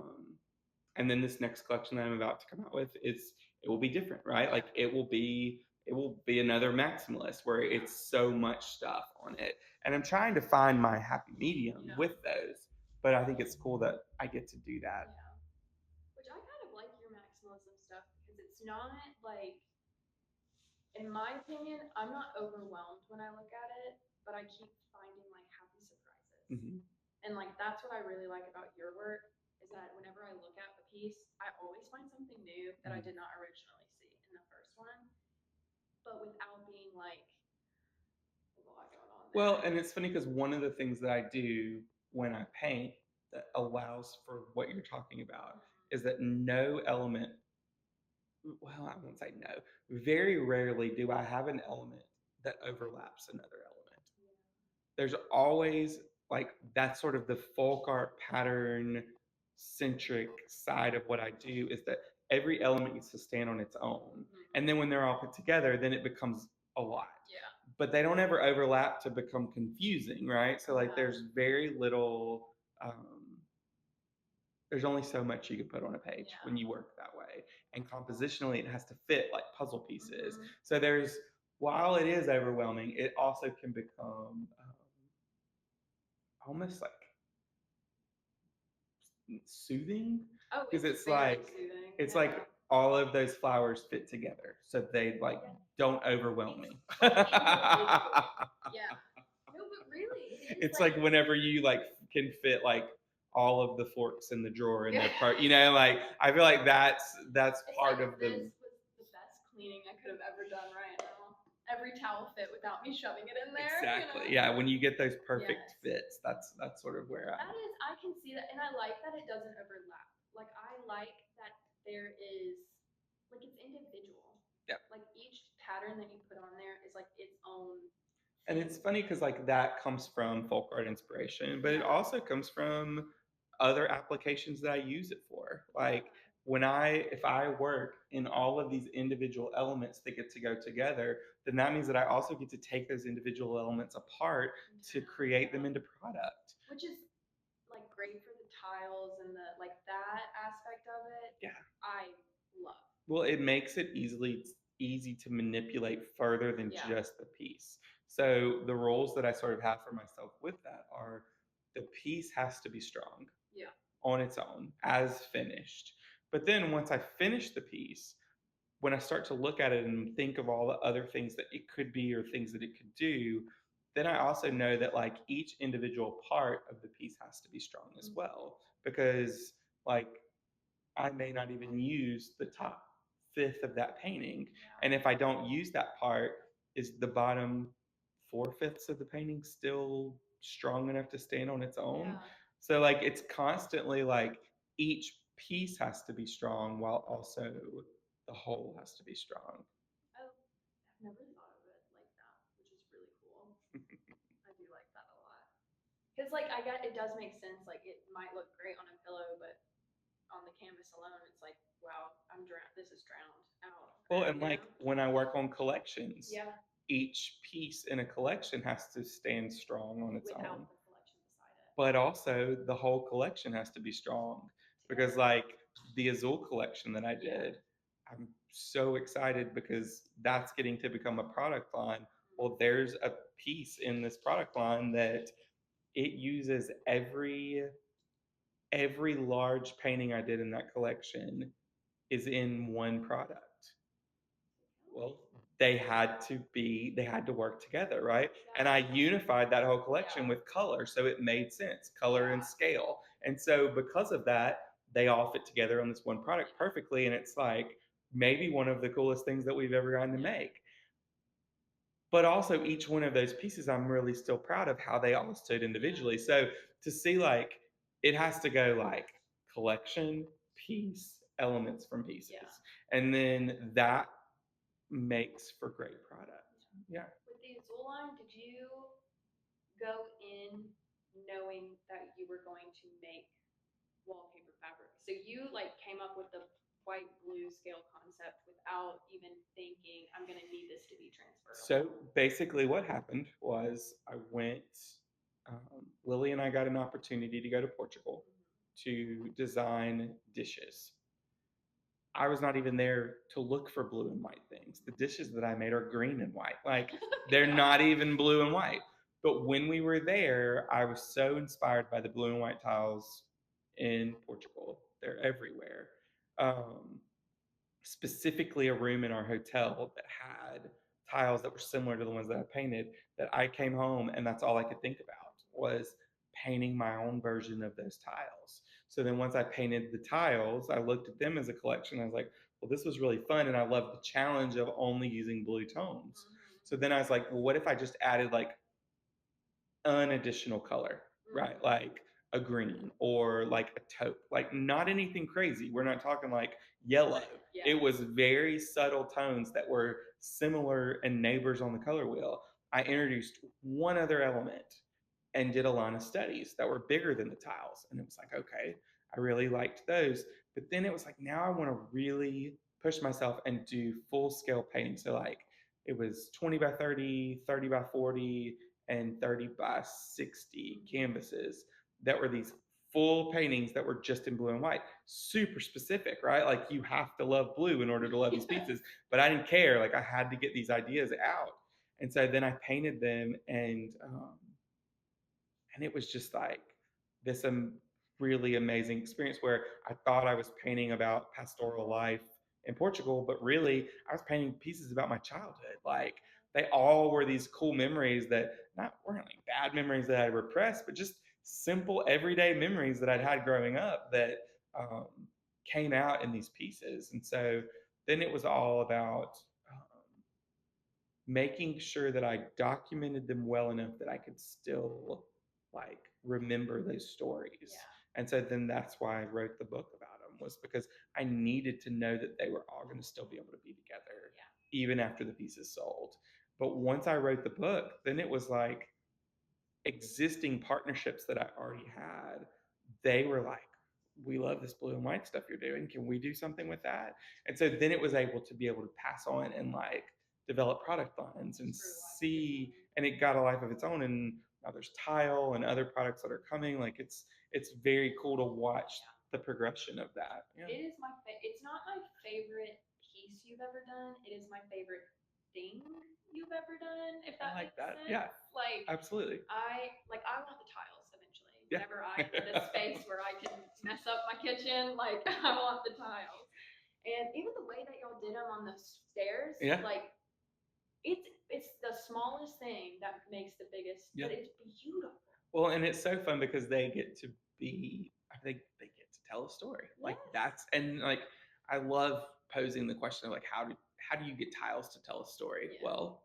B: And then this next collection that I'm about to come out with it will be different, right? Like it will be another maximalist where it's so much stuff on it. And I'm trying to find my happy medium with those. But I think it's cool that I get to do that.
A: Yeah. Which I kind of like your maximalism stuff because it's not like, in my opinion, I'm not overwhelmed when I look at it, but I keep finding like happy surprises.
B: Mm-hmm.
A: And like that's what I really like about your work is that whenever I look at the piece, I always find something new that I did not originally see in the first one, but without being like a lot going on there.
B: Well, and it's funny because one of the things that I do when I paint that allows for what you're talking about is that no element, well, I won't say no, very rarely do I have an element that overlaps another element. There's always, like, that's sort of the folk art pattern centric side of what I do, is that every element needs to stand on its own. And then when they're all put together, then it becomes a lot.
A: Yeah.
B: But they don't ever overlap to become confusing, right? So like there's very little there's only so much you can put on a page when you work that way. And compositionally, it has to fit like puzzle pieces. So while it is overwhelming, it also can become almost like soothing.
A: Oh,
B: because
A: it's soothing.
B: It's like all of those flowers fit together, so they like don't overwhelm me.
A: Yeah. No, but really,
B: It's like whenever you like can fit like all of the forks in the drawer in their part, like I feel like that's part of the.
A: This was the best cleaning I could have ever done right now. Every towel fit without me shoving it in there.
B: Exactly. Yeah. When you get those perfect fits, that's sort of where
A: I can see that, and I like that it doesn't overlap. Like I like that there is, like it's individual.
B: Yeah.
A: Like each pattern that you put on there is like its own.
B: And it's funny because like that comes from folk art inspiration, but it also comes from other applications that I use it for. Like if I work in all of these individual elements that get to go together, then that means that I also get to take those individual elements apart to create them into product.
A: Which is like great for the tiles and the like that aspect of it.
B: Yeah.
A: I love.
B: Well, it makes it easy to manipulate further than just the piece. So the roles that I sort of have for myself with that are the piece has to be strong on its own as finished. But then once I finish the piece, when I start to look at it and think of all the other things that it could be or things that it could do, then I also know that like each individual part of the piece has to be strong as well. Because like I may not even use the top fifth of that painting. And if I don't use that part, is the bottom 4/5 of the painting still strong enough to stand on its own? So like it's constantly like each piece has to be strong while also the whole has to be strong.
A: Oh, I've never thought of it like that, which is really cool. I do like that a lot. Because like it does make sense. Like it might look great on a pillow, but on the canvas alone, it's like, wow, I'm drowned. This is drowned out.
B: Well, and like when I work on collections,
A: yeah,
B: each piece in a collection has to stand strong on its
A: without
B: own.
A: the collection beside it.
B: But also the whole collection has to be strong. Because like the Azul collection that I did, I'm so excited because that's getting to become a product line. Well, there's a piece in this product line that it uses every every large painting I did in that collection is in one product. Well, they had to work together, right? And I unified that whole collection with color, so it made sense, color and scale. And so because of that, they all fit together on this one product perfectly. And it's like maybe one of the coolest things that we've ever gotten to make. But also each one of those pieces, I'm really still proud of how they all stood individually. So to see like it has to go like collection, piece, elements from pieces. And then that makes for great product. Yeah.
A: With the Azul line, did you go in knowing that you were going to make wallpaper fabric? So you like came up with the white glue scale concept without even thinking I'm going to need this to be transferable.
B: So basically, what happened was I went. Lily and I got an opportunity to go to Portugal to design dishes. I was not even there to look for blue and white things. The dishes that I made are green and white. Like they're not even blue and white. But when we were there, I was so inspired by the blue and white tiles in Portugal. They're everywhere. Um, Specifically, a room in our hotel that had tiles that were similar to the ones that I painted. That I came home and that's all I could think about was painting my own version of those tiles. So then once I painted the tiles, I looked at them as a collection. I was like, well, this was really fun. And I loved the challenge of only using blue tones. So then I was like, well, what if I just added like an additional color, right? Like a green or like a taupe, like not anything crazy. We're not talking like yellow. Yeah. It was very subtle tones that were similar and neighbors on the color wheel. I introduced one other element and did a line of studies that were bigger than the tiles. And it was like, okay, I really liked those. But then it was like, now I want to really push myself and do full scale painting. So, like, it was 20 by 30, 30 by 40, and 30 by 60 canvases that were these full paintings that were just in blue and white. Super specific, right? Like, you have to love blue in order to love these pieces. But I didn't care. Like, I had to get these ideas out. And so then I painted them and it was just like this really amazing experience where I thought I was painting about pastoral life in Portugal, but really I was painting pieces about my childhood. Like they all were these cool memories that not weren't like bad memories that I repressed, but just simple everyday memories that I'd had growing up that um, came out in these pieces. And so then it was all about making sure that I documented them well enough that I could still like remember those stories. Yeah. And so then that's why I wrote the book about them was because I needed to know that they were all going to still be able to be together even after the pieces sold. But once I wrote the book, then it was like existing partnerships that I already had, they were like, we love this blue and white stuff you're doing. Can we do something with that? And so then it was able to be able to pass on and like develop product lines and see, and it got a life of its own. And now there's tile and other products that are coming. Like it's very cool to watch the progression of that.
A: Yeah. It is it's not my favorite piece you've ever done. It is my favorite thing you've ever done, if that makes sense.
B: Yeah.
A: Like
B: absolutely.
A: I want the tiles eventually. Yeah. Whenever I get a space where I can mess up my kitchen, like I want the tiles. And even the way that y'all did them on the stairs, like it's the smallest thing that makes the biggest, but it's beautiful.
B: Well, and it's so fun because they get to be, I think they get to tell a story. Yes. Like that's, and like, I love posing the question of like, how do you get tiles to tell a story? Yeah. Well,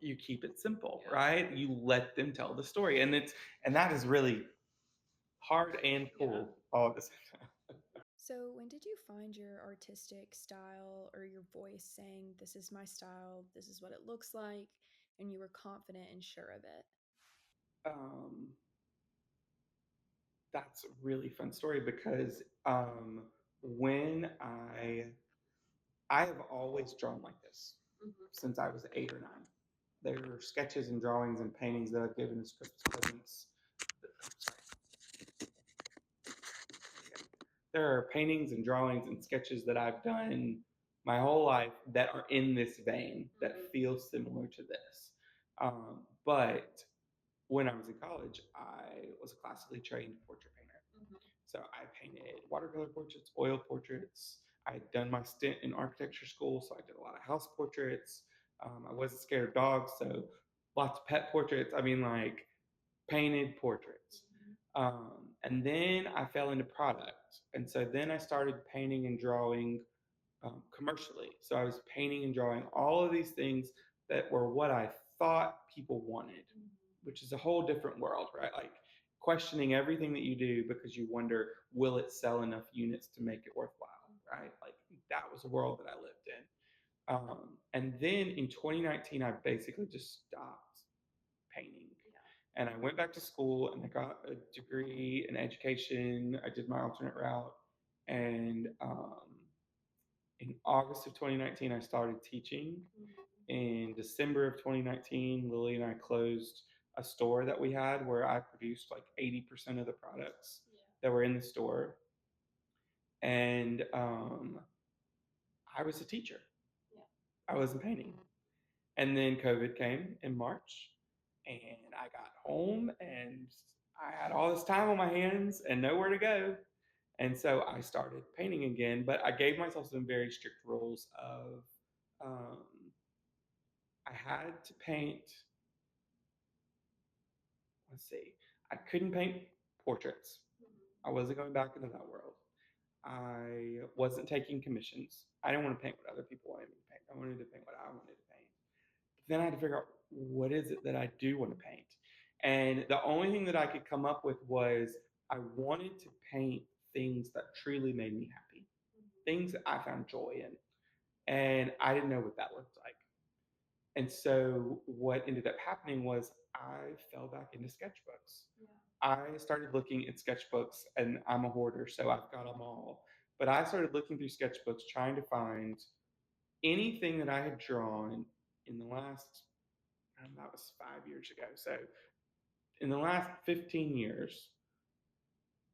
B: you keep it simple, right? You let them tell the story. And that is really hard and cool all at the same time.
A: So, when did you find your artistic style or your voice saying, this is my style, this is what it looks like, and you were confident and sure of it?
B: Um, that's a really fun story because when I have always drawn like this since I was 8 or 9. There are sketches and drawings and paintings that I've given as Christmas presents. There are paintings and drawings and sketches that I've done my whole life that are in this vein that feel similar to this. But when I was in college, I was a classically trained portrait painter. So I painted watercolor portraits, oil portraits. I had done my stint in architecture school, so I did a lot of house portraits. I wasn't scared of dogs, so lots of pet portraits. I mean, like painted portraits. And then I fell into product. And so then I started painting and drawing commercially. So I was painting and drawing all of these things that were what I thought people wanted, which is a whole different world, right? Like questioning everything that you do because you wonder, will it sell enough units to make it worthwhile, right? Like that was a world that I lived in. And then in 2019, I basically just stopped painting. And I went back to school and I got a degree in education. I did my alternate route. And in August of 2019, I started teaching. In December of 2019, Lily and I closed a store that we had where I produced like 80% of the products that were in the store. And I was a teacher. I wasn't painting. And then COVID came in March, and I got home and I had all this time on my hands and nowhere to go. And so I started painting again, but I gave myself some very strict rules of um, I had to paint, let's see, I couldn't paint portraits. I wasn't going back into that world. I wasn't taking commissions. I didn't want to paint what other people wanted me to paint. I wanted to paint what I wanted to paint. Then I had to figure out what is it that I do want to paint. And the only thing that I could come up with was I wanted to paint things that truly made me happy, things that I found joy in. And I didn't know what that looked like. And so what ended up happening was I fell back into sketchbooks. I started looking at sketchbooks, and I'm a hoarder, so I've got them all. But I started looking through sketchbooks trying to find anything that I had drawn in the last, and that was 5 years ago. So in the last 15 years,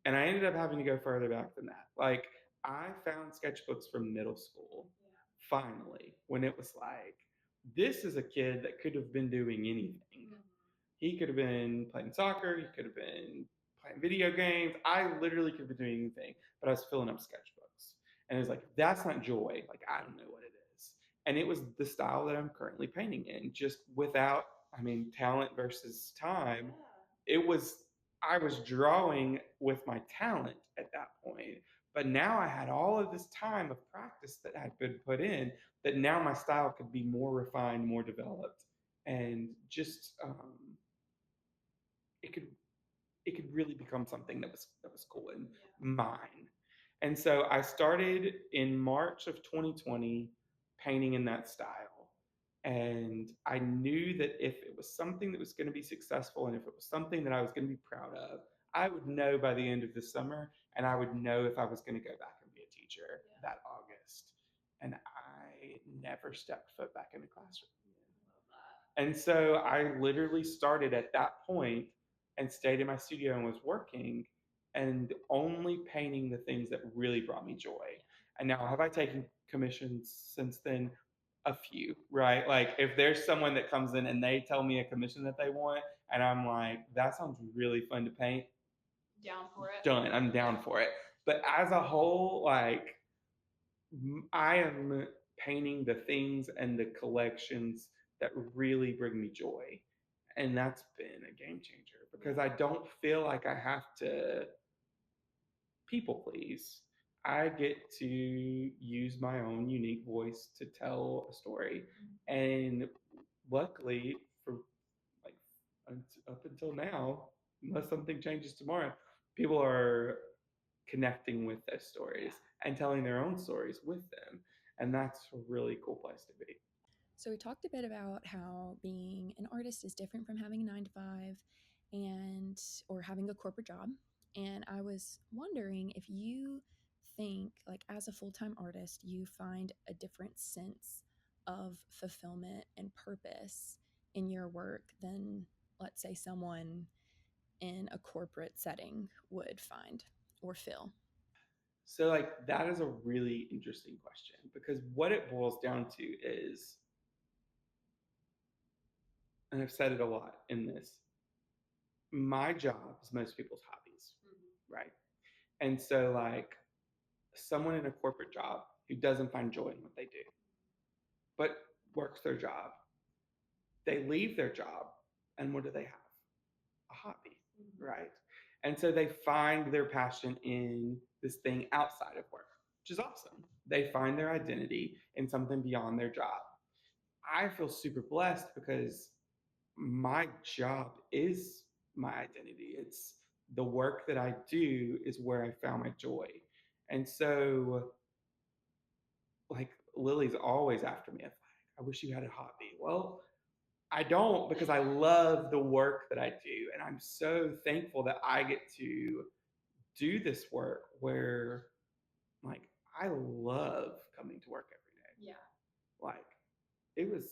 B: and I ended up having to go further back than that. Like I found sketchbooks from middle school finally when it was like, this is a kid that could have been doing anything. He could have been playing soccer, he could have been playing video games. I literally could have been doing anything, but I was filling up sketchbooks. And it was like, that's not joy. Like, I don't know what it is. And it was the style that I'm currently painting in, just without, I mean, talent versus time. It was, I was drawing with my talent at that point. But now I had all of this time of practice that had been put in that now my style could be more refined, more developed, and just it could it could really become something that was cool and mine. And so I started in March of 2020 painting in that style. And I knew that if it was something that was going to be successful and if it was something that I was going to be proud of, I would know by the end of the summer and I would know if I was going to go back and be a teacher that August. And I never stepped foot back in the classroom. And so I literally started at that point and stayed in my studio and was working and only painting the things that really brought me joy. And now, have I taken commissions since then? A few, right? Like if there's someone that comes in and they tell me a commission that they want, and I'm like, that sounds really fun to paint.
A: Down for it.
B: Done. I'm down for it. But as a whole, like I am painting the things and the collections that really bring me joy. And that's been a game changer because I don't feel like I have to people please. I get to use my own unique voice to tell a story. And luckily, for like up until now, unless something changes tomorrow, people are connecting with those stories and telling their own stories with them. And that's a really cool place to be.
A: So we talked a bit about how being an artist is different from having a 9 to 5 and or having a corporate job. And I was wondering if you think like as a full-time artist, you find a different sense of fulfillment and purpose in your work than let's say someone in a corporate setting would find or feel.
B: So, like, that is a really interesting question because what it boils down to is, and I've said it a lot in this, my job is most people's hobbies, right? And so, like, someone in a corporate job who doesn't find joy in what they do, but works their job, they leave their job, and what do they have? A hobby, right? And so they find their passion in this thing outside of work, which is awesome. They find their identity in something beyond their job. I feel super blessed because my job is my identity. It's the work that I do is where I found my joy. And so, like, Lily's always after me. Like, I wish you had a hobby. Well, I don't, because I love the work that I do. And I'm so thankful that I get to do this work where, like, I love coming to work every day.
A: Yeah.
B: Like, it was,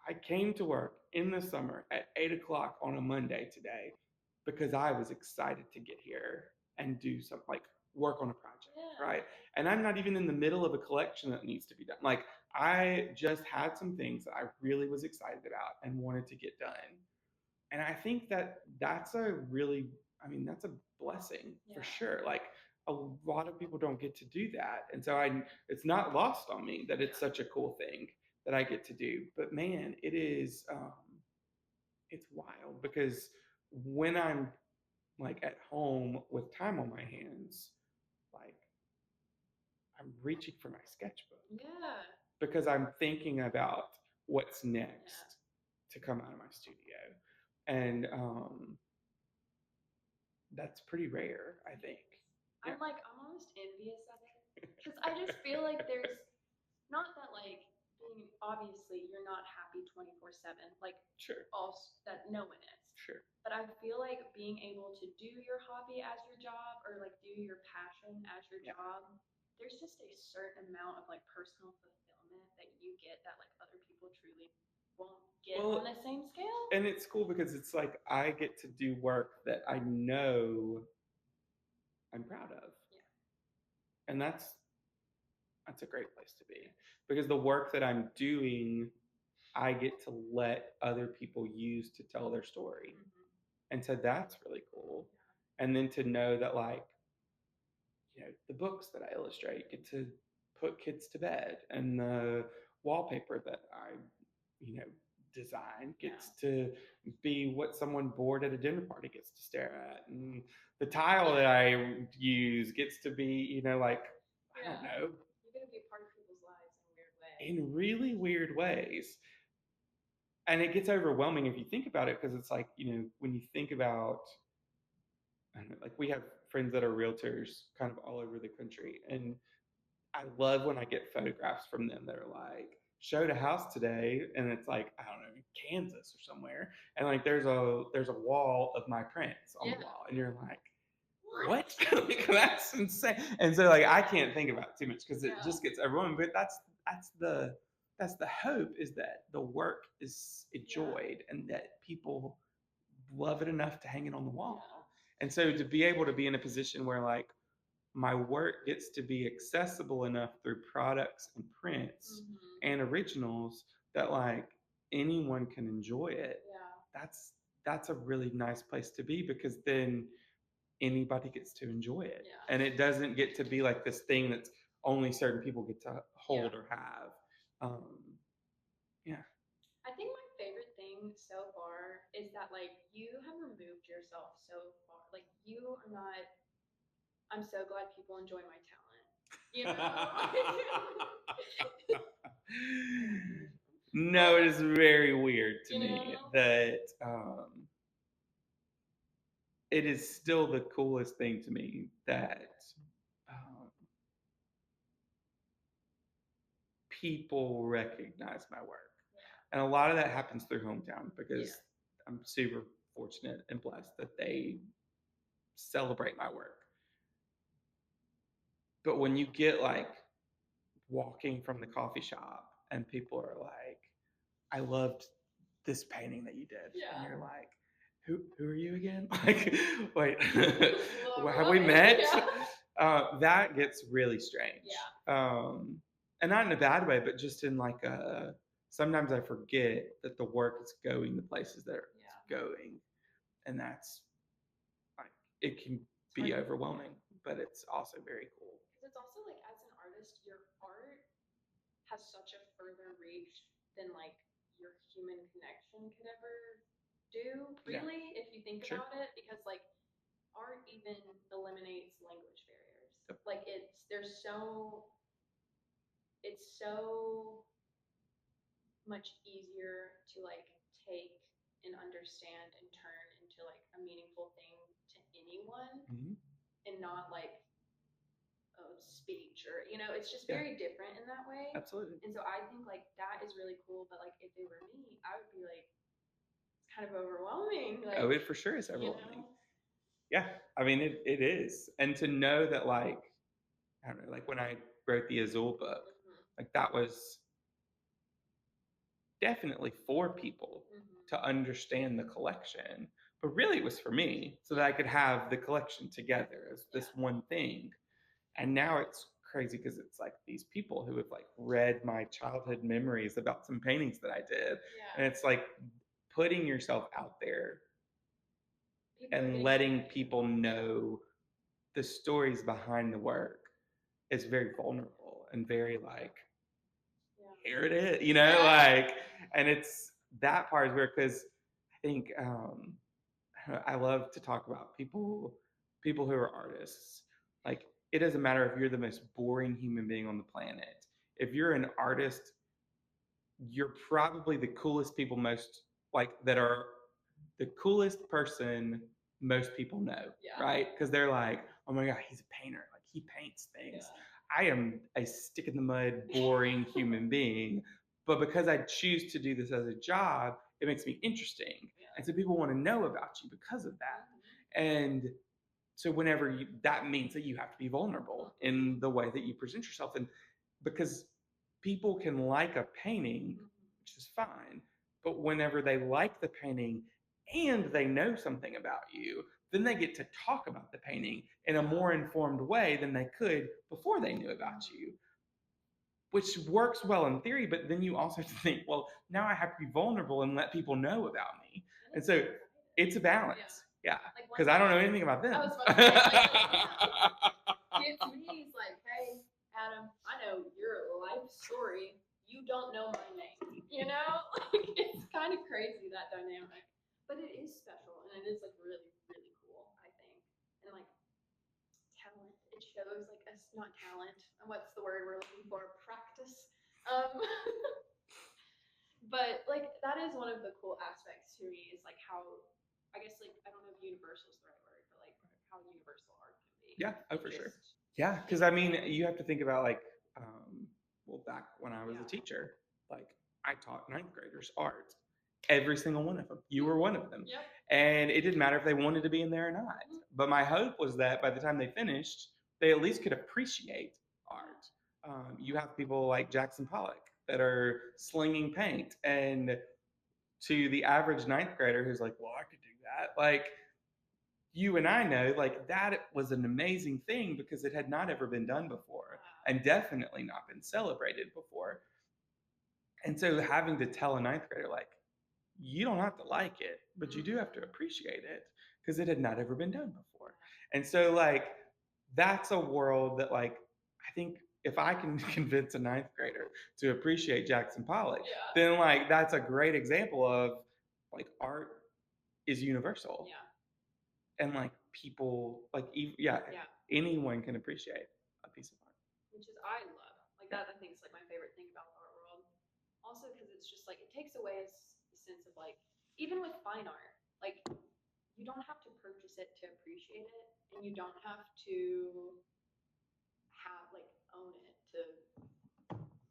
B: I came to work in the summer at 8 o'clock on a Monday today because I was excited to get here and do some, like, work on a project, right? And I'm not even in the middle of a collection that needs to be done. Like, I just had some things that I really was excited about and wanted to get done. And I think that that's a really, I mean, that's a blessing for sure. Like, a lot of people don't get to do that. And so it's not lost on me that it's such a cool thing that I get to do. But man, it is, it's wild because when I'm, like, at home with time on my hands, like, I'm reaching for my sketchbook. Yeah. Because I'm thinking about what's next to come out of my studio. And that's pretty rare, I think.
A: I'm almost envious of it because I just feel like there's not that like being obviously you're not happy 24/7 like
B: Sure.
A: all that no one is.
B: Sure.
A: But I feel like being able to do your hobby as your job or like do your passion as your job, there's just a certain amount of like personal fulfillment that you get that like other people truly won't get on the same scale.
B: And it's cool because it's like I get to do work that I know I'm proud of. Yeah. And that's a great place to be because the work that I'm doing, I get to let other people use to tell their story. And so that's really cool. And then to know that, like, the books that I illustrate get to put kids to bed, and the wallpaper that I, you know, design gets to be what someone bored at a dinner party gets to stare at, and the tile that I use gets to be, like, I don't know,
A: You're gonna be a part of people's lives in weird ways.
B: in really weird ways. And it gets overwhelming if you think about it, because it's like, when you think about, I don't know, like, we have friends that are realtors kind of all over the country, and I love when I get photographs from them that are like, showed a house today, and it's like, I don't know, Kansas or somewhere, and like there's a wall of my prints on the wall, and you're like, what? Like, that's insane. And so, like, I can't think about it too much because it just gets overwhelming. But that's the hope, is that the work is enjoyed and that people love it enough to hang it on the wall. And so to be able to be in a position where, like, my work gets to be accessible enough through products and prints and originals that, like, anyone can enjoy it. That's a really nice place to be, because then anybody gets to enjoy it. And it doesn't get to be like this thing that's only certain people get to hold or have. Yeah.
A: I think my favorite thing so far is that like you have removed yourself so far. Like you are not. I'm so glad people enjoy my talent. You know.
B: No, it is very weird to me that it is still the coolest thing to me that people recognize my work. And a lot of that happens through hometown, because I'm super fortunate and blessed that they celebrate my work. But when you get, like, walking from the coffee shop and people are like, I loved this painting that you did. And you're like, who are you again? Like, wait, have we met? That gets really strange. And not in a bad way, but just in like sometimes I forget that the work is going the places that it's going. And that's like, it can be overwhelming, but it's also very cool.
A: Because it's also like as an artist, your art has such a further reach than like your human connection could ever do,
B: Yeah.
A: really, if you think
B: Sure.
A: about it. Because like art even eliminates language barriers.
B: Yep.
A: Like it's so much easier to like take and understand and turn into like a meaningful thing to anyone
B: Mhm.
A: and not like a speech or it's just
B: Yeah.
A: very different in that way.
B: Absolutely.
A: And so I think like that is really cool, but like if it were me, I would be like it's kind of overwhelming,
B: Oh,
A: like
B: it for sure is
A: you
B: overwhelming.
A: know.
B: Yeah, I mean it is, and to know that like I don't know, like when I wrote the Azul book,
A: Mm-hmm.
B: like that was definitely for people
A: Mm-hmm.
B: to understand the collection, but really it was for me so that I could have the collection together as this one thing. And now it's crazy because it's like these people who have like read my childhood memories about some paintings that I did, and it's like putting yourself out there and letting people know the stories behind the work is very vulnerable and very like here it is, like, and it's that part is weird because I think I love to talk about people who are artists. Like it doesn't matter if you're the most boring human being on the planet. If you're an artist, you're probably the coolest people most like that are the coolest person most people know, right? Because they're like, oh my god, he's a painter, like he paints things. I am a stick in the mud, boring human being, but because I choose to do this as a job, it makes me interesting, and so people want to know about you because of that. And so whenever that means that you have to be vulnerable in the way that you present yourself, and because people can like a painting, which is fine, but whenever they like the painting and they know something about you, then they get to talk about the painting in a more informed way than they could before they knew about you, which works well in theory, but then you also have to think, well, now I have to be vulnerable and let people know about me. And so it's a balance. Yeah. Because I don't know anything about them.
A: I was about to say, like, to me, he's like, hey, Adam, I know your life story. You don't know my name. Like, it's kind of crazy, that dynamic. But it is special, and it is, like, really, really cool, I think. And, like, talent. It shows, like, not talent. What's the word we're looking for? Practice. Um, but, like, that is one of the cool aspects to me is, like, how, I guess, like, I don't know if universal is the right word, but, like, how universal art can be.
B: Yeah, oh, for sure. Yeah, because I mean, you have to think about like, well, back when I was a teacher, like I taught ninth graders art. Every single one of them. You were one of them.
A: Yep.
B: And it didn't matter if they wanted to be in there or not. But my hope was that by the time they finished, they at least could appreciate art. You have people like Jackson Pollock that are slinging paint, and to the average ninth grader who's like, well, I could do that. Like, you and I know, like, that was an amazing thing because it had not ever been done before and definitely not been celebrated before. And so having to tell a ninth grader, like, you don't have to like it, but you do have to appreciate it because it had not ever been done before. And so, like, that's a world that, like, I think if I can convince a ninth grader to appreciate Jackson Pollock, then, like, that's a great example of, like, art is universal. And, like, people, like, anyone can appreciate a piece of art.
A: Which is, I love. Like, that, I think, is, like, my favorite thing about the art world. Also, because it's just, like, it takes away a sense of, like, even with fine art, like, you don't have to purchase it to appreciate it, and you don't have to like, own it to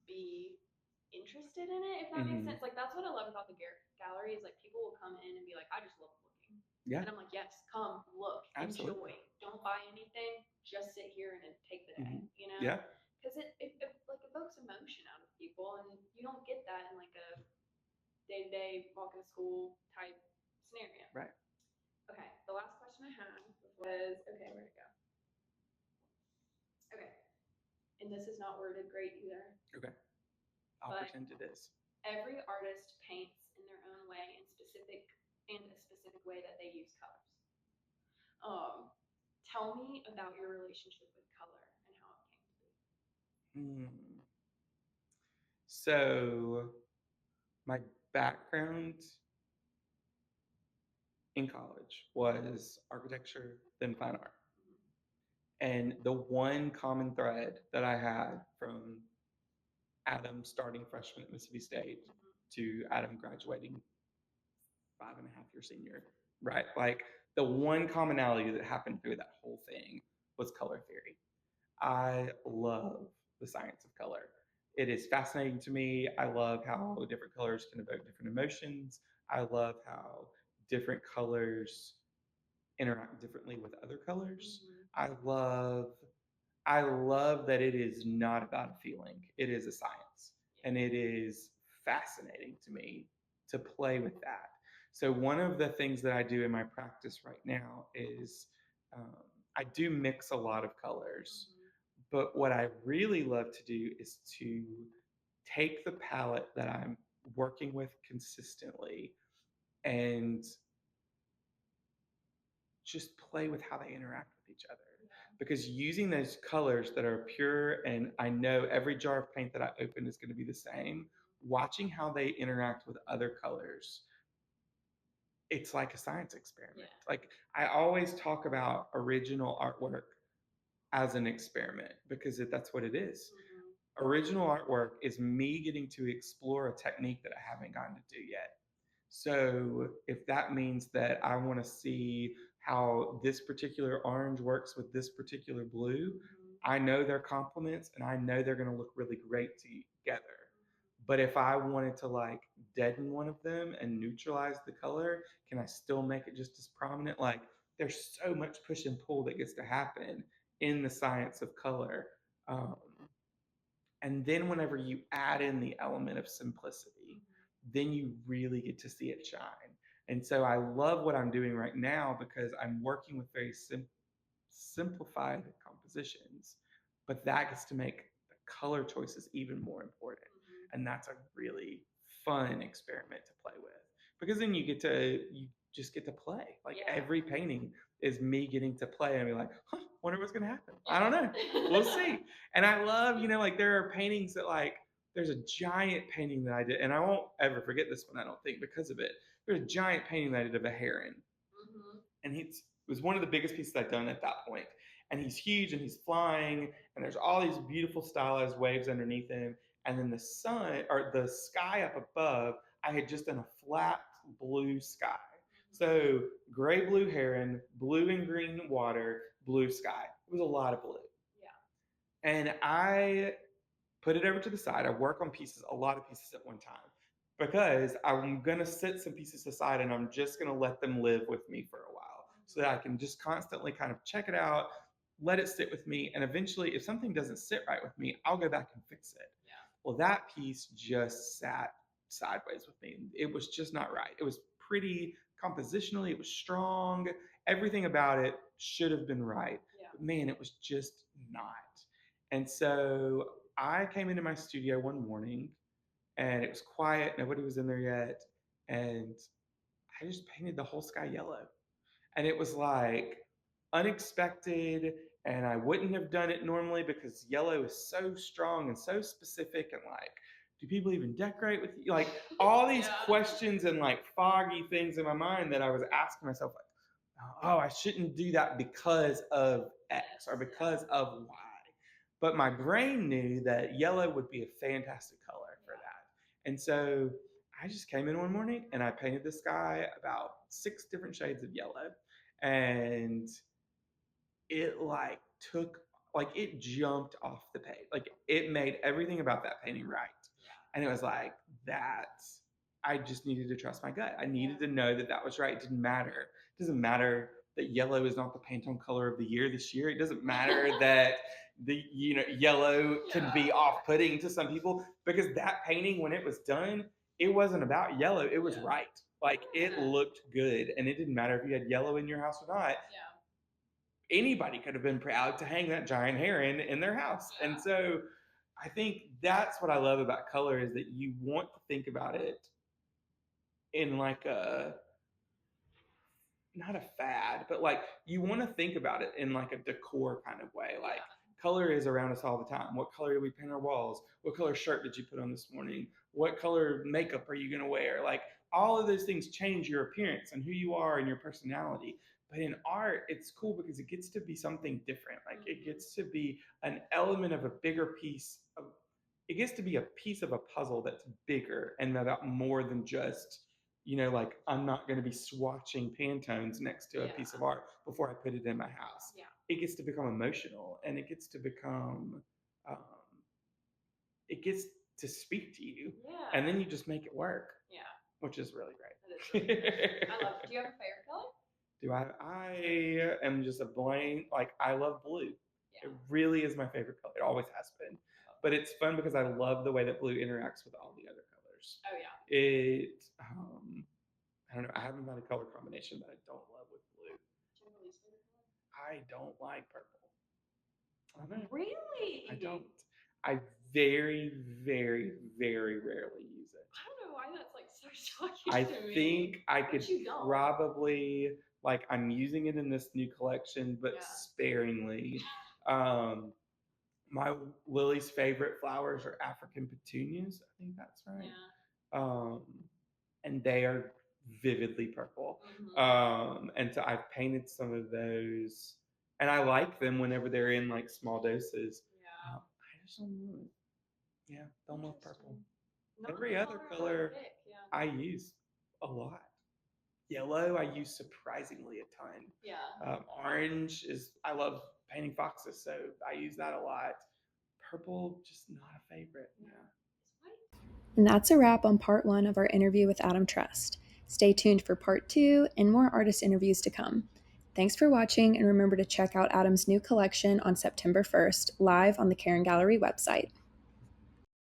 A: be interested in it, if that makes sense. Like, that's what I love about the gallery is, like, people will come in and be like, I just love looking.
B: Yeah.
A: And I'm like, yes, come, look,
B: Absolutely.
A: enjoy. Don't buy anything. Just sit here and take the day,
B: Yeah.
A: Because it like, evokes emotion out of people, and you don't get that in, like, a day-to-day walking to school type scenario.
B: Right.
A: Okay, the last question I had was, okay, where'd it go? Okay, and this is not worded great either.
B: Okay. I'll pretend it is.
A: Every artist paints in their own way in a specific way that they use colors. Tell me about your relationship with color and how it came to be.
B: Hmm. So, my background in college was architecture, then fine art. And the one common thread that I had from Adam starting freshman at Mississippi State to Adam graduating 5.5 year senior, right? Like the one commonality that happened through that whole thing was color theory. I love the science of color. It is fascinating to me. I love how different colors can evoke different emotions. I love how different colors interact differently with other colors. I love I love that it is not about a feeling. It is a science. And it is fascinating to me to play with that. So, one of the things that I do in my practice right now is um, I do mix a lot of colors. But what I really love to do is to take the palette that I'm working with consistently and just play with how they interact with each other. Because using those colors that are pure, and I know every jar of paint that I open is going to be the same, watching how they interact with other colors, it's like a science experiment. Yeah. Like I always talk about original artwork as an experiment because that's what it is. Original artwork is me getting to explore a technique that I haven't gotten to do yet. So if that means that I want to see how this particular orange works with this particular blue, I know their complements and I know they're going to look really great together. But if I wanted to like deaden one of them and neutralize the color, can I still make it just as prominent? Like there's so much push and pull that gets to happen in the science of color. Um, and then whenever you add in the element of simplicity, then you really get to see it shine. And so I love what I'm doing right now because I'm working with very simplified compositions, but that gets to make the color choices even more important. And that's a really fun experiment to play with because then you just get to play. Like every painting is me getting to play and be like, huh, wonder what's gonna happen. I don't know. We'll see. And I love, like there are paintings that like there's a giant painting that I did, and I won't ever forget this one, I don't think, because of it. There's a giant painting that I did of a heron. And it was one of the biggest pieces I'd done at that point. And he's huge and he's flying, and there's all these beautiful stylized waves underneath him. And then the sun or the sky up above, I had just done a flat blue sky. So gray blue heron, blue and green water, blue sky. It was a lot of blue. Yeah. And I put it over to the side. I work on pieces, a lot of pieces at one time, because I'm going to set some pieces aside and I'm just going to let them live with me for a while so that I can just constantly kind of check it out, let it sit with me. And eventually, if something doesn't sit right with me, I'll go back and fix it. Yeah. Well, that piece just sat sideways with me. It was just not right. It was pretty compositionally, it was strong. Everything about it should have been right. Yeah. But man, it was just not. And so I came into my studio one morning and it was quiet, nobody was in there yet. And I just painted the whole sky yellow. And it was like unexpected. And I wouldn't have done it normally because yellow is so strong and so specific. And like, do people even decorate with you? Like all these questions and like foggy things in my mind that I was asking myself, like, oh, I shouldn't do that because of X or because of Y. But my brain knew that yellow would be a fantastic color for that. And so I just came in one morning and I painted the sky about 6 different shades of yellow. And it like took, like it jumped off the page. Like it made everything about that painting right. And it was like, that's, I just needed to trust my gut. I needed to know that that was right. It didn't matter. It doesn't matter that yellow is not the Pantone color of the year this year. It doesn't matter that the yellow can be off-putting to some people, because that painting, when it was done, it wasn't about yellow. It was right. Like it looked good, and it didn't matter if you had yellow in your house or not. Anybody could have been proud to hang that giant heron in their house. And so I think that's what I love about color, is that you want to think about it in like a not a fad, but like you want to think about it in like a decor kind of way. Like
C: Yeah.
B: color is around us all the time. What color do we paint our walls? What color shirt did you put on this morning? What color makeup are you going to wear? Like all of those things change your appearance and who you are and your personality. But in art, it's cool because it gets to be something different. Like it
C: Mhm.
B: gets to be an element of a bigger piece of it gets to be a piece of a puzzle that's bigger and about more than just like I'm not going to be swatching Pantones next to a piece of
C: Yeah.
B: art before I put it in my house.
C: Yeah.
B: It gets to become emotional and it gets to become, um, it gets to speak to you.
C: Yeah.
B: And then you just make it work,
C: Yeah.
B: which is really
C: That is
B: great.
C: really great. I love it. Do you have a favorite color?
B: Do I am just a blank, like, I love blue.
C: Yeah.
B: It really is my favorite color. It always has been. But it's fun because I love the way that blue interacts with all the other colors.
C: Oh yeah.
B: I don't know. I haven't found a color combination that I don't love with blue.
C: Do you have a least favorite color?
B: I don't like purple. I don't know.
C: Really?
B: I don't. I very, very, very rarely use it.
C: I don't know why that's like so shocking
B: I
C: to me.
B: think I could
C: But you don't.
B: probably like I'm using it in this new collection, but
C: Yeah.
B: sparingly. Um, my Lily's favorite flowers are African petunias. I think that's right.
C: Yeah.
B: And they are vividly purple. And so I've painted some of those, and I like them whenever they're in like small doses.
C: Yeah.
B: I just don't know. Yeah, don't love purple.
C: Not
B: Every
C: the
B: other
C: color I
B: color
C: would pick, yeah.
B: I use a lot. Yellow I use surprisingly a ton.
C: Yeah.
B: Orange is I love painting foxes, so I use that a lot. Purple, just not a favorite. Yeah.
A: And that's a wrap on part 1 of our interview with Adam Trest. Stay tuned for part 2 and more artist interviews to come. Thanks for watching, and remember to check out Adam's new collection on September 1st, live on the Karen Gallery website.